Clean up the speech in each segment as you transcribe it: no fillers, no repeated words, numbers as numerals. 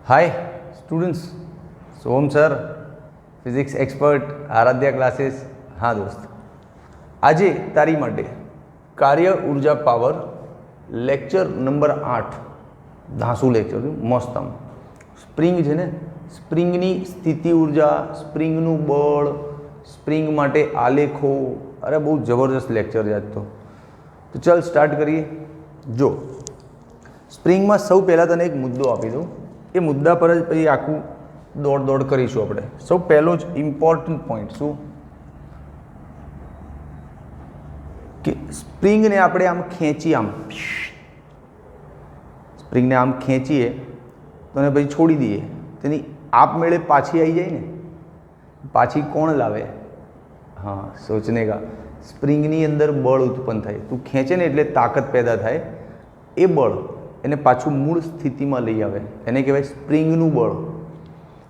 हाय students, Som sir physics expert Aaradhya classes. हाँ दोस्त, आज तारी माटे कार्य ऊर्जा पावर लेक्चर नंबर 8 धांसू लेक्चर मस्त आम स्प्रिंग है ने स्प्रिंगनी स्थिति ऊर्जा, स्प्रिंगनु बळ, स्प्रिंग माटे आलेखो। अरे बहुत जबरदस्त लेक्चर है तो चल स्टार्ट करिए। जो स्प्रिंग में सौ पहला तने एक मुद्दो आपी दूँ, એ મુદ્દા પર જ પછી આખું દોડ કરીશું આપણે। સૌ પહેલો જ ઇમ્પોર્ટન્ટ પોઈન્ટ શું કે સ્પ્રિંગને આપણે આમ ખેંચી, આમ સ્પ્રિંગને આમ ખેંચીએ તો એને પછી છોડી દઈએ, તેની આપમેળે પાછી આવી જાય ને। પાછી કોણ લાવે? હા, સોચને કા સ્પ્રિંગની અંદર બળ ઉત્પન્ન થાય। તું ખેંચે ને એટલે તાકાત પેદા થાય, એ બળ એને પાછું મૂળ સ્થિતિમાં લઈ આવે, એને કહેવાય સ્પ્રિંગનું બળ।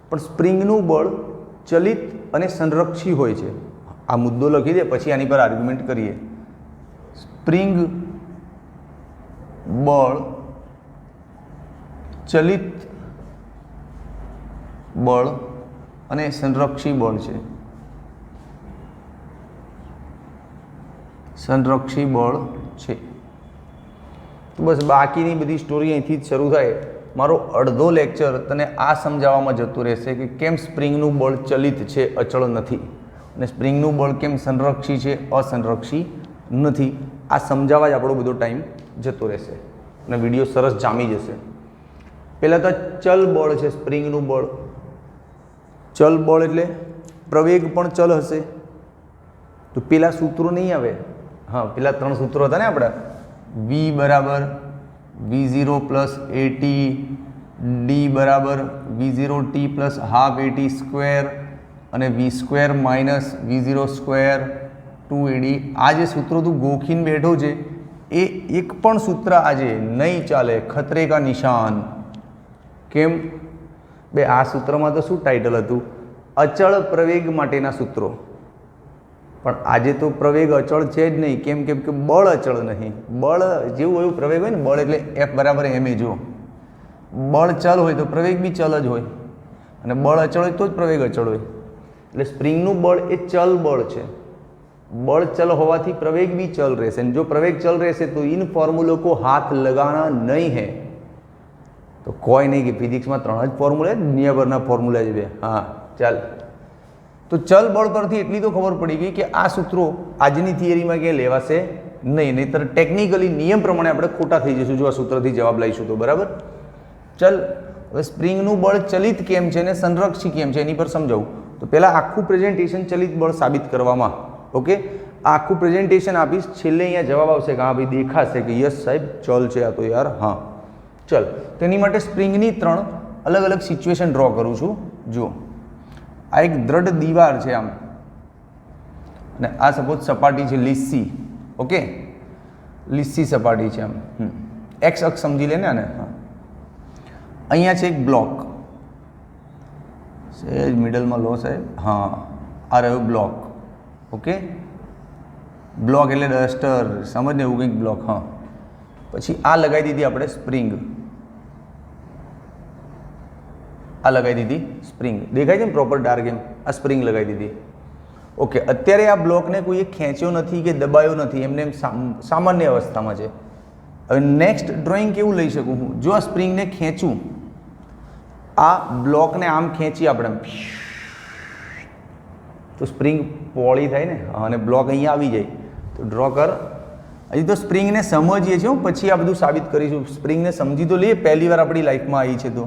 પણ સ્પ્રિંગનું બળ ચલિત અને સંરક્ષી હોય છે। આ મુદ્દો લખી દે, પછી આની પર આર્ગ્યુમેન્ટ કરીએ। સ્પ્રિંગ બળ ચલિત બળ અને સંરક્ષી બળ છે। સંરક્ષી બળ છે। તો બસ બાકીની બધી સ્ટોરી અહીંથી જ શરૂ થાય। મારો અડધો લેક્ચર તને આ સમજાવવામાં જતું રહેશે કે કેમ સ્પ્રિંગનું બળ ચલિત છે, અચળ નથી, અને સ્પ્રિંગનું બળ કેમ સંરક્ષી છે, અસંરક્ષી નથી। આ સમજાવવા જ આપણો બધો ટાઈમ જતો રહેશે અને વિડીયો સરસ જામી જશે। પહેલાં તો ચલ બળ છે, સ્પ્રિંગનું બળ। ચલ બળ એટલે પ્રવેગ પણ ચલ હશે, તો પેલા સૂત્રો નહીં આવે। હા, પેલા 3 સૂત્રો હતા ને આપણા, v बराबर v0 प्लस AT, d बराबर v0 t plus half AT square અને v square minus v0 square 2AD। આ જે સૂત્રો તું ગોખીને બેઠો છે એ એક પણ સૂત્ર આજે નહીં ચાલે। ખતરે કા નિશાન। કેમ બે? આ સૂત્રમાં તો શું ટાઇટલ હતું? અચળ પ્રવેગ માટેના સૂત્રો। પણ આજે તો પ્રવેગ અચળ છે જ નહીં। કેમ કેમ કે બળ અચળ નહીં। બળ જેવું એવું પ્રવેગ હોય ને, બળ એટલે F બરાબર ma। જો બળ ચલ હોય તો પ્રવેગ બી ચલ જ હોય, અને બળ અચળ હોય તો જ પ્રવેગ અચળ હોય। એટલે સ્પ્રિંગનું બળ એ ચલ બળ છે। બળ ચલ હોવાથી પ્રવેગ બી ચલ રહેશે, અને જો પ્રવેગ ચલ રહેશે તો ઇન ફોર્મુલો કો હાથ લગાના નહીં હે। તો કોઈ નહીં કે ફિઝિક્સમાં 3 જ ફોર્મ્યુલા, દુનિયાભરના ફોર્મ્યુલા જ બે। હા ચાલ, તો ચલ બળ પરથી એટલી તો ખબર પડી ગઈ કે આ સૂત્રો આજની થિયરીમાં ક્યાંય લેવાશે નહીં, નહીંતર ટેકનિકલી નિયમ પ્રમાણે આપણે ખોટા થઈ જઈશું જો આ સૂત્રથી જવાબ લાવીશું તો। બરાબર, ચલ હવે સ્પ્રિંગનું બળ ચલિત કેમ છે ને સંરક્ષી કેમ છે એની પર સમજાવું। તો પહેલાં આખું પ્રેઝન્ટેશન ચલિત બળ સાબિત કરવામાં, ઓકે, આ આખું પ્રેઝન્ટેશન આપીશ, છેલ્લે અહીંયા જવાબ આવશે કે હા ભાઈ દેખાશે કે યસ સાહેબ ચલ છે આ તો યાર। હા ચલ, તેની માટે સ્પ્રિંગની 3 અલગ અલગ સિચ્યુએશન ડ્રો કરું છું। જુઓ, આ એક દ્રઢ દીવાર છે આમ, અને આ સપોઝ સપાટી છે લીસી, ઓકે, લીસી સપાટી છે આમ, એક્સ અક્ષ સમજી લે ને આને। હા, અહીંયા છે એક બ્લોક, સહેજ મિડલમાં લો સાહેબ। હા, આ રહ્યો બ્લોક, ઓકે, બ્લોક એટલે ડસ્ટર, સમજ ને એવું કંઈક બ્લોક। હા, પછી આ લગાવી દીધી આપણે સ્પ્રિંગ, આ લગાવી દીધી સ્પ્રિંગ, દેખાય છે ને પ્રોપર ડાર્ક એમ, આ સ્પ્રિંગ લગાવી દીધી, ઓકે। અત્યારે આ બ્લોકને કોઈએ ખેંચ્યો નથી કે દબાયો નથી, એમને એમ સામાન્ય અવસ્થામાં છે। હવે નેક્સ્ટ ડ્રોઈંગ કેવું લઈ શકું હું? જો આ સ્પ્રિંગને ખેંચું, આ બ્લોકને આમ ખેંચી આપણે, તો સ્પ્રિંગ પોળી થાય ને, અને બ્લોક અહીંયા આવી જાય। તો ડ્રો કર। હજી તો સ્પ્રિંગને સમજીએ છીએ, પછી આ બધું સાબિત કરીશું। સ્પ્રિંગને સમજી તો લઈએ, પહેલી વાર આપણી લાઈફમાં આવી છે તો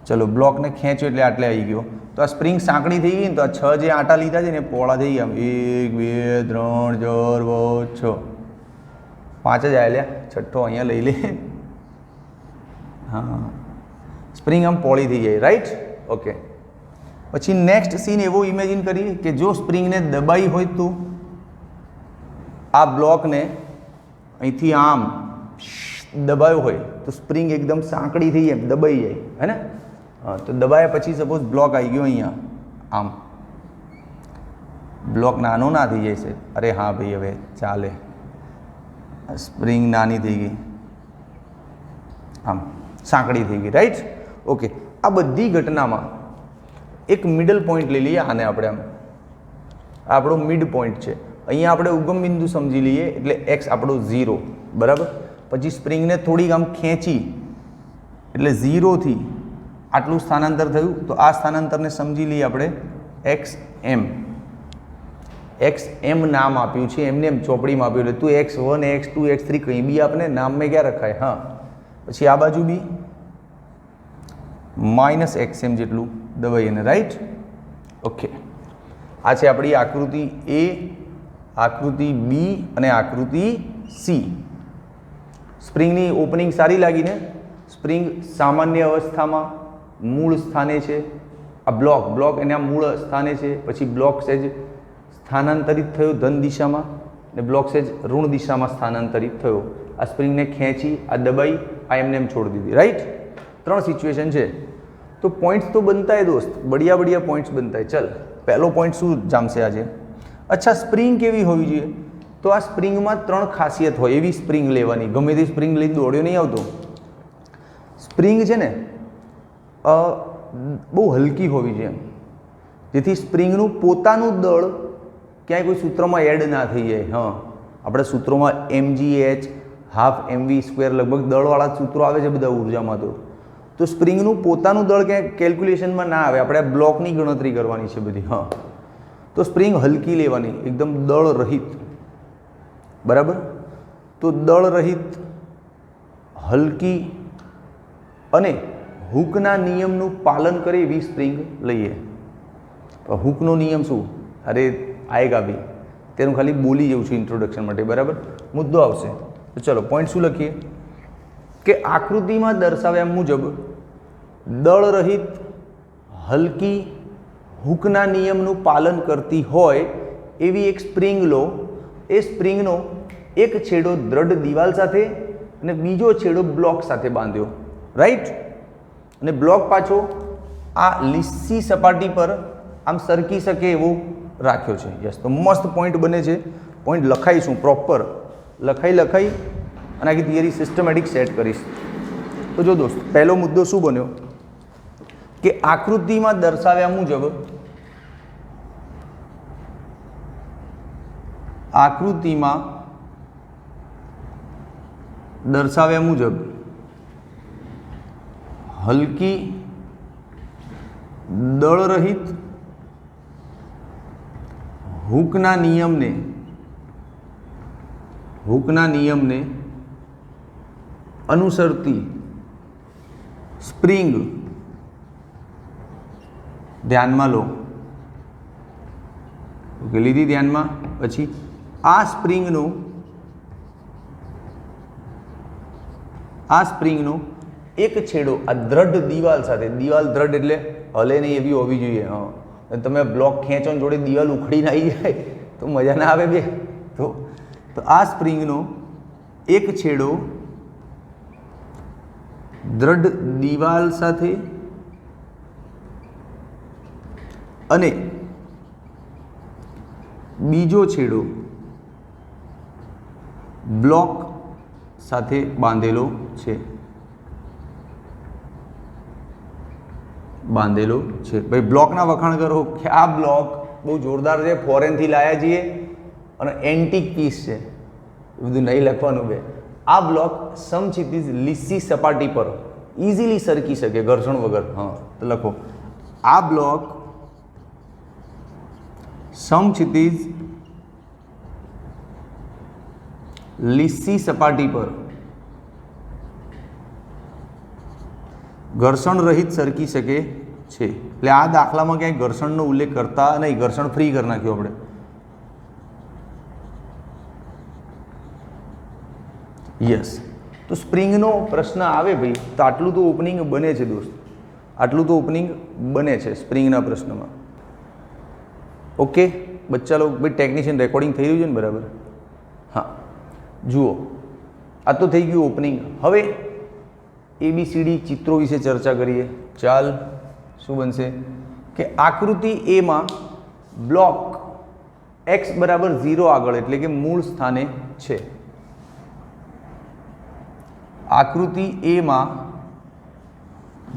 ચલો, બ્લોકને ખેંચ્યો એટલે આટલે આવી ગયો। તો આ સ્પ્રિંગ સાંકડી થઈ ગઈ ને, તો આ 6 જે આંટા લીધા છે ને પોળા થઈ ગયા, 1 2 3 4 5 6, 5 જ આવ્યા, છઠ્ઠો અહીંયા લઈ લે। હા, સ્પ્રિંગ આમ પોળી થઈ જાય, રાઈટ, ઓકે। પછી નેક્સ્ટ સીન એવો ઇમેજિન કરીએ કે જો સ્પ્રિંગને દબાઈ હોય તો આ બ્લોકને અહીંથી આમ દબાયો હોય તો સ્પ્રિંગ એકદમ સાંકડી થઈ જાય, દબાઈ જાય, હે ને? હા, તો દબાયા પછી સપોઝ બ્લોક આવી ગયો અહીંયા આમ, બ્લોક નાનો ના થઈ જાય છે? અરે હા ભાઈ, હવે ચાલે, સ્પ્રિંગ નાની થઈ ગઈ, આમ સાંકડી થઈ ગઈ, રાઈટ। ઓકે, આ બધી ઘટનામાં એક મિડલ પોઈન્ટ લઈ લઈએ. આને આપણે આમ આપણો મિડ પોઈન્ટ છે. અહીંયા આપણે ઉગમ બિંદુ સમજી લઈએ એટલે એક્સ આપણો 0, બરાબર. પછી સ્પ્રિંગને થોડીક આમ ખેંચી એટલે 0થી આટલું સ્થાનાંતર થયું, તો આ સ્થાનાંતરને સમજી લઈએ આપણે એક્સ એમ. એક્સ એમ નામ આપ્યું છે, એમને એમ ચોપડીમાં આપ્યું એટલે તું x1 x2 x3 કંઈ બી આપને નામ મેં ક્યાં રખાય. હા, પછી આ બાજુ બી -xm જેટલું દબાઈ એને, રાઈટ. ઓકે, આ છે આપણી આકૃતિ એ, આકૃતિ બી અને આકૃતિ સી. સ્પ્રિંગની ઓપનિંગ સારી લાગીને. સ્પ્રિંગ સામાન્ય અવસ્થામાં મૂળ સ્થાને છે. આ બ્લોક એના મૂળ સ્થાને છે. પછી બ્લોક સેજ સ્થાનાંતરિત થયો ધન દિશામાં ને બ્લોક સેજ ઋણ દિશામાં સ્થાનાંતરિત થયો. આ સ્પ્રિંગને ખેંચી, આ દબાઈ, આ એમને એમ છોડી દીધી, રાઈટ. 3 સિચ્યુએશન છે. તો પોઈન્ટ્સ તો બનતા है दोस्त, बढ़िया પોઈન્ટ્સ બનતા है. ચલ, પહેલો પોઈન્ટ શું જામશે આજે? અચ્છા, સ્પ્રિંગ કેવી હોવી જોઈએ? તો આ સ્પ્રિંગમાં 3 ખાસિયત હોય એવી સ્પ્રિંગ લેવાની. ગમે તે સ્પ્રિંગ લઈ દોડ્યો નહીં આવતો. સ્પ્રિંગ છે ને બહુ હલકી હોવી જોઈએ, જેથી સ્પ્રિંગનું પોતાનું દળ ક્યાંય કોઈ સૂત્રમાં એડ ના થઈ જાય. હા, આપણે સૂત્રોમાં mgh ½ lagભગ દળવાળા સૂત્રો આવે છે બધા ઉર્જામાં. તો સ્પ્રિંગનું પોતાનું દળ ક્યાંય કેલ્ક્યુલેશનમાં ના આવે. આપણે બ્લોકની ગણતરી કરવાની છે બધી. હા, તો સ્પ્રિંગ હલકી લેવાની, એકદમ દળ રહિત, બરાબર. તો દળ રહિત, હલકી અને હૂકના નિયમનું પાલન કરે એવી સ્પ્રિંગ લઈએ. હૂકનો નિયમ શું? અરે આएगा भी, તેનું ખાલી બોલી જવું છું ઇન્ટ્રોડક્શન માટે, બરાબર. મુદ્દો આવશે. તો ચલો પોઈન્ટ શું લખીએ કે આકૃતિમાં દર્શાવ્યા મુજબ દળ રહિત, હલકી, હૂકના નિયમનું પાલન કરતી હોય એવી એક સ્પ્રિંગ લો. એ સ્પ્રિંગનો એક છેડો દ્રઢ દિવાલ સાથે અને બીજો છેડો બ્લોક સાથે બાંધ્યો, રાઈટ. અને બ્લોક પાછો આ લીસી સપાટી પર આમ સરકી શકે એવો રાખ્યો છે. યસ, તો મસ્ત પોઈન્ટ બને છે. પોઈન્ટ લખાઈશું પ્રોપર, લખાઈ અને આખી થિયરી સિસ્ટમેટિક સેટ કરીશ. તો જો દોસ્ત, પહેલો મુદ્દો શું બન્યો કે આકૃતિમાં દર્શાવ્યા મુજબ હલકી, દળરહિત, હૂકના નિયમને અનુસરતી સ્પ્રિંગ ધ્યાનમાં લો. ઓકે, લીધી ધ્યાનમાં. પછી આ સ્પ્રિંગનો એક છેડો આ દ્રઢ દિવાલ સાથે, દિવાલ દ્રઢ એટલે હલે નહીં એવી હોવી જોઈએ. હા, તમે બ્લોક ખેંચો જોડે દિવાલ ઉખડીને આવી જાય તો મજા ના આવે બે. તો આ સ્પ્રિંગનો એક છેડો દ્રઢ દિવાલ સાથે અને બીજો છેડો બ્લોક સાથે બાંધેલો છે. ભાઈ બ્લોકના વખાણ કરો કે આ બ્લોક બહુ જોરદાર છે, ફોરેનથી લાયા છીએ અને એન્ટિક પીસ છે, એ બધું નહીં લખવાનું બે. આ બ્લોક સમક્ષિતિજ લીસી સપાટી પર ઇઝીલી સરકી શકે ઘર્ષણ વગર. હા, તો લખો આ બ્લોક સમક્ષિતિજ લીસી સપાટી પર ઘર્ષણ રહિત સરકી શકે છે. એટલે આ દાખલામાં ક્યાંય ઘર્ષણનો ઉલ્લેખ કરતા નહીં, ઘર્ષણ ફ્રી કરી નાખ્યું આપણે. યસ, તો સ્પ્રિંગનો પ્રશ્ન આવે ભાઈ તો આટલું તો ઓપનિંગ બને છે દોસ્ત, આટલું તો ઓપનિંગ બને છે સ્પ્રિંગના પ્રશ્નમાં. ઓકે બચ્ચા લોકો, ભાઈ ટેકનિશિયન રેકોર્ડિંગ થઈ રહ્યું છે ને બરાબર? હા, જુઓ આ તો થઈ ગયું ઓપનિંગ. હવે ABCD ચિત્રો વિશે ચર્ચા કરીએ. ચાલ, શું બનશે કે આકૃતિ એમાં બ્લોક x બરાબર 0 આગળ એટલે કે મૂળ સ્થાને છે. આકૃતિ એમાં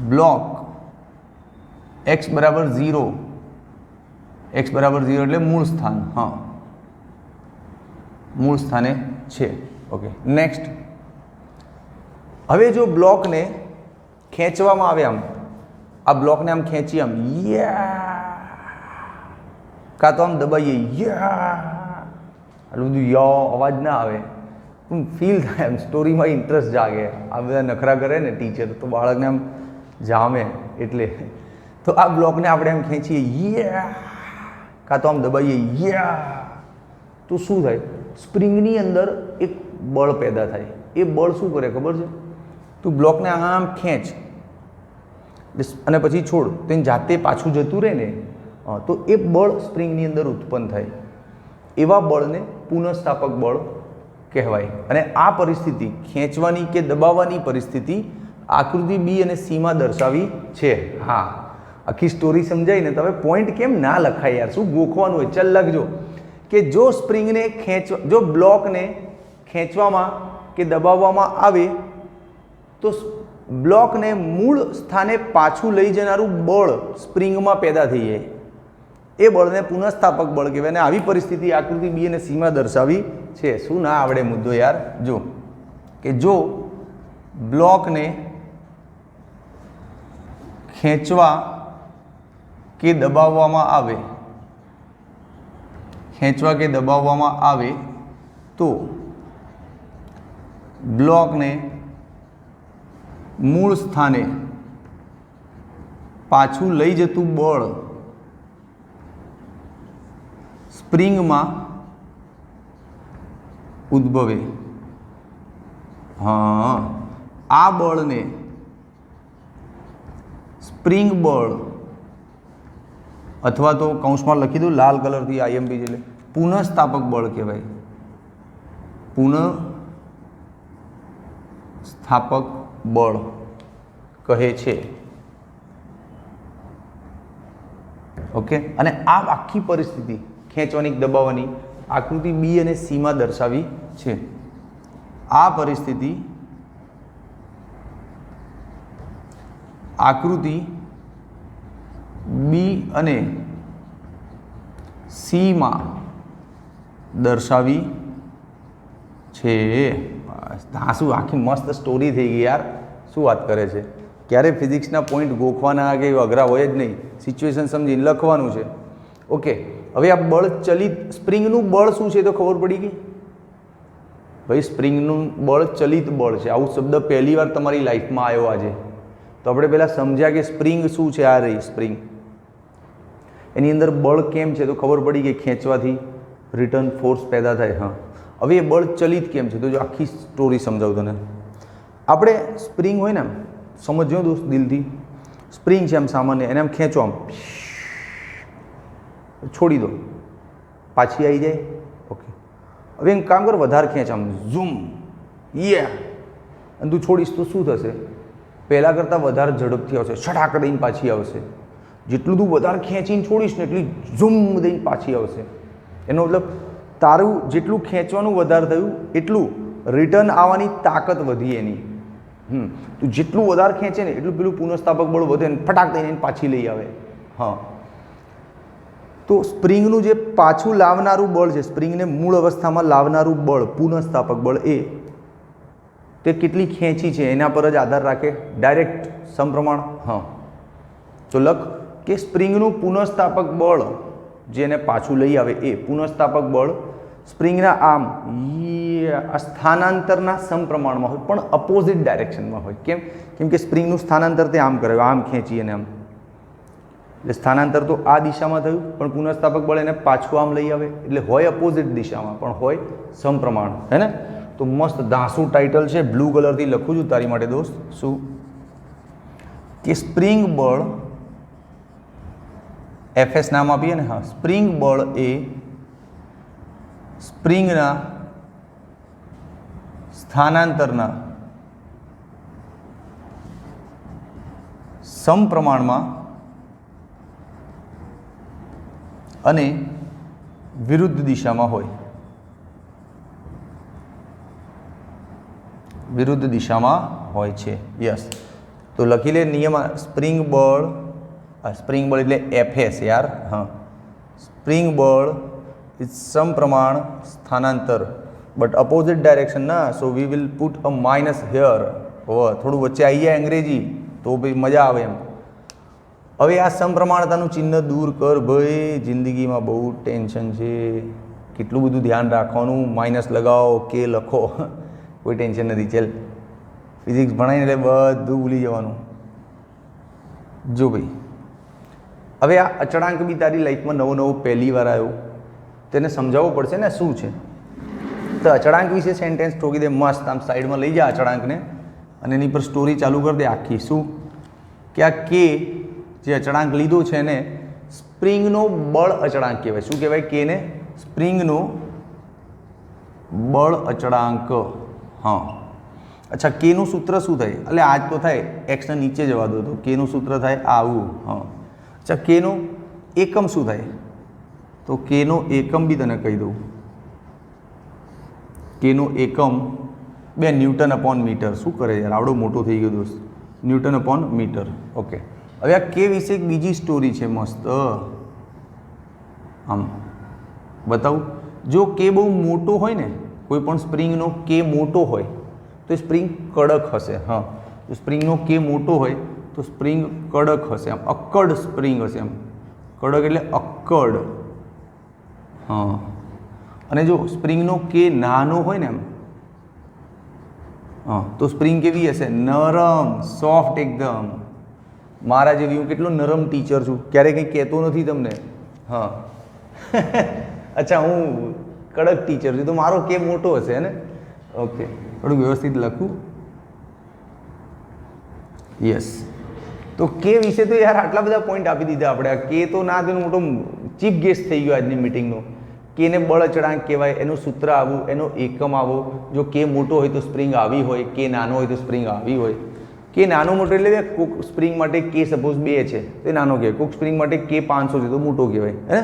બ્લોક x બરાબર 0, x બરાબર 0 એટલે મૂળ સ્થાન, હા મૂળ સ્થાને છે. Okay, next. હવે જો બ્લોકને ખેંચવામાં આવે, આમ આ બ્લોકને આમ ખેંચીએ, આમ કાં તો આમ દબાઈએ, આટલું બધું અવાજ ના આવે પણ ફીલ થાય, એમ સ્ટોરીમાં ઇન્ટરેસ્ટ જાગે. આ બધા નખરા કરે ને ટીચર તો બાળકને આમ જામે, એટલે તો આ બ્લોકને આપણે આમ ખેંચીએ, કાં તો આમ દબાઈએ, તો શું થાય? સ્પ્રિંગની અંદર એક બળ પેદા થાય. એ બળ શું કરે ખબર છે? તું બ્લોકને આમ ખેંચ અને પછી છોડ, તો એને જાતે પાછું જતું રહે ને, તો એ બળ સ્પ્રિંગની અંદર ઉત્પન્ન થાય. એવા બળને પુનઃસ્થાપક બળ કહેવાય. અને આ પરિસ્થિતિ ખેંચવાની કે દબાવવાની પરિસ્થિતિ આકૃતિ બી અને સીમાં દર્શાવી છે. હા, આખી સ્ટોરી સમજાય ને, તો હવે પોઈન્ટ કેમ ના લખાય યાર, શું ગોખવાનું હોય? ચાલ લખજો કે જો સ્પ્રિંગને જો બ્લોકને ખેંચવામાં કે દબાવવામાં આવે તો બ્લોકને મૂળ સ્થાને પાછું લઈ જનારું બળ સ્પ્રિંગમાં પેદા થઈ જાય. એ બળને પુનઃસ્થાપક બળ કહેવાય. અને આવી પરિસ્થિતિ આકૃતિ બી અને સીમાં દર્શાવી છે. શું ના આવડે મુદ્દો યાર? જો કે જો બ્લોકને ખેંચવા કે દબાવવામાં આવે, ખેંચવા કે દબાવવામાં આવે તો બ્લોકને મૂળ સ્થાને પાછું લઈ જતું બળ સ્પ્રિંગમાં ઉદ્ભવે. હા, આ બળને સ્પ્રિંગ બળ અથવા તો કૌંસમાં લખી દઉં લાલ કલરથી આઈએમપી, એટલે પુનઃસ્થાપક બળ કહેવાય. પુનઃસ્થાપક બળ કહે છે. ઓકે, અને આ આખી પરિસ્થિતિ ખેંચવાની દબાવવાની આકૃતિ બી અને સીમાં દર્શાવી છે. આ પરિસ્થિતિ આકૃતિ બી અને સીમાં દર્શાવી છે. હા, શું આખી મસ્ત સ્ટોરી થઈ ગઈ યાર, શું વાત કરે છે? ક્યારે ફિઝિક્સના પોઈન્ટ ગોખવાના કે અઘરા હોય જ નહીં, સિચ્યુએશન સમજીને લખવાનું છે. ઓકે, હવે આ બળ ચલિત સ્પ્રિંગનું બળ શું છે તો ખબર પડી ગઈ ભાઈ. સ્પ્રિંગનું બળ ચલિત બળ છે. આવું શબ્દ પહેલી વાર તમારી લાઈફમાં આવ્યો આજે. તો આપણે પહેલાં સમજ્યા કે સ્પ્રિંગ શું છે. આ રહી સ્પ્રિંગ, એની અંદર બળ કેમ છે તો ખબર પડી કે ખેંચવાથી રિટર્ન ફોર્સ પેદા થાય. હા, હવે એ બળ ચલિત કેમ છે તો જો આખી સ્ટોરી સમજાવું તને. આપણે સ્પ્રિંગ હોય ને, આમ સમજજો દોસ્ત દિલથી. સ્પ્રિંગ છે આમ સામાન્ય, એને આમ ખેંચો, આમ છોડી દો, પાછી આવી જાય. ઓકે, હવે એમ કામ કર, વધારે ખેંચ, આમ ઝૂમ, અને તું છોડીશ તો શું થશે? પહેલાં કરતાં વધારે ઝડપથી આવશે, છટાક દઈને પાછી આવશે. જેટલું તું વધારે ખેંચીને છોડીશ ને એટલી ઝૂમ દઈને પાછી આવશે. એનો મતલબ તારું જેટલું ખેંચવાનું વધારે થયું એટલું રિટર્ન આવવાની તાકાત વધી એની. તું જેટલું વધારે ખેંચે ને એટલું પેલું પુનઃસ્થાપક બળ વધે ને ફટાક દઈને પાછી લઈ આવે. હા, તો સ્પ્રિંગનું જે પાછું લાવનારું બળ છે, સ્પ્રિંગને મૂળ અવસ્થામાં લાવનારું બળ, પુનઃસ્થાપક બળ, એ તે કેટલી ખેંચી છે એના પર જ આધાર રાખે. ડાયરેક્ટ સમપ્રમાણ. હા, તો લખ કે સ્પ્રિંગનું પુનઃસ્થાપક બળ જેને પાછું લઈ આવે એ પુનઃસ્થાપક બળ સ્પ્રિંગના આમ સ્થાનાંતરના સમપ્રમાણમાં હોય પણ અપોઝિટ ડાયરેક્શનમાં હોય. કેમ? કેમ કે સ્પ્રિંગનું સ્થાનાંતર તે આમ કરે, આમ ખેંચી અને આમ, એટલે સ્થાનાંતર તો આ દિશામાં થયું પણ પુનઃસ્થાપક બળ એને પાછું આમ લઈ આવે, એટલે હોય અપોઝિટ દિશામાં પણ હોય સમપ્રમાણ. હે ને? તો મસ્ત ધાસુ ટાઇટલ છે, બ્લુ કલરથી લખું છું તારી માટે દોસ્ત. શું કે સ્પ્રિંગ બળ, એફએસ નામ આપીએ ને. હા, સ્પ્રિંગ બળ એ સ્પ્રિંગના સ્થાનાંતરના સમપ્રમાણમાં અને વિરુદ્ધ દિશામાં હોય. વિરુદ્ધ દિશામાં હોય છે. યસ, તો લખી લે નિયમ સ્પ્રિંગ બળ એટલે એફએસ યાર, હા, સ્પ્રિંગ બળ ઇઝ સમપ્રમાણ સ્થાનાંતર બટ અપોઝિટ ડાયરેક્શન ના, so we will put a minus here. થોડું વચ્ચે આવી જાય અંગ્રેજી તો ભાઈ મજા આવે એમ. હવે આ સમપ્રમાણતાનું ચિહ્ન દૂર કર ભાઈ, જિંદગીમાં બહુ ટેન્શન છે, કેટલું બધું ધ્યાન રાખવાનું, માઇનસ લગાવો કે લખો, કોઈ ટેન્શન નથી. ચાલ ફિઝિક્સ ભણાવીને એટલે બધું ભૂલી જવાનું. જો ભાઈ હવે આ અચળાંક બી તારી લાઈફમાં નવો પહેલી વાર આવ્યો, તેને સમજાવવું પડશે ને શું છે. તો અચળાંક વિશે સેન્ટેન્સ ઠોકી દે મસ્ત, આમ સાઈડમાં લઈ જા અચળાંકને અને એની પર સ્ટોરી ચાલુ કરી દે આખી. શું કે આ કે જે અચળાંક લીધો છે એને સ્પ્રિંગનો બળ અચળાંક કહેવાય. શું કહેવાય? કે ને સ્પ્રિંગનો બળ અચળાંક. હા, અચ્છા, કેનું સૂત્ર શું થાય? એટલે આજ તો થાય, એક્સને નીચે જવા દો તો કેનું સૂત્ર થાય આવું. હા, અચ્છા, કેનું એકમ શું થાય? તો કેનો એકમ બી તને કહી દઉં. કેનો એકમ બે ન્યૂટન અપોન મીટર. શું કરે યાર, આવડો મોટો થઈ ગયો દોસ્ત, ન્યૂટન અપોન મીટર. ઓકે, હવે આ કે વિશે એક બીજી સ્ટોરી છે મસ્ત, આમ બતાવું. જો કે બહુ મોટો હોય ને, કોઈ પણ સ્પ્રિંગનો કે મોટો હોય તો એ સ્પ્રિંગ કડક હશે. હા, જો સ્પ્રિંગનો કે મોટો હોય તો સ્પ્રિંગ કડક હશે, આમ અક્કડ સ્પ્રિંગ હશે. આમ કડક એટલે અક્કડ. હા, અને જો સ્પ્રિંગનો કે નાનો હોય ને એમ, હા, તો સ્પ્રિંગ કેવી હશે? નરમ, સોફ્ટ એકદમ. મારા જેવી હું કેટલો નરમ ટીચર છું, ક્યારેય કંઈ કહેતો નથી તમને. હા અચ્છા, હું કડક ટીચર છું તો મારો કે મોટો હશે ને. ઓકે, થોડું વ્યવસ્થિત લખું. યસ, તો કે વિશે તો યાર આટલા બધા પોઈન્ટ આપી દીધા આપણે. આ કે તો ના તેનો મોટો ચીફ ગેસ્ટ થઈ ગયો આજની મિટિંગનો. કેને બળ અચળાંક કહેવાય, એનું સૂત્ર આવું, એનો એકમ આવો. જો કે મોટો હોય તો સ્પ્રિંગ આવી હોય, કે નાનો હોય તો સ્પ્રિંગ આવી હોય. કે નાનો મોટો એટલે કોઈક સ્પ્રિંગ માટે કે સપોઝ 2 છે તો એ નાનો કહેવાય, કોઈક સ્પ્રિંગ માટે કે 500 છે તો મોટો કહેવાય. હે,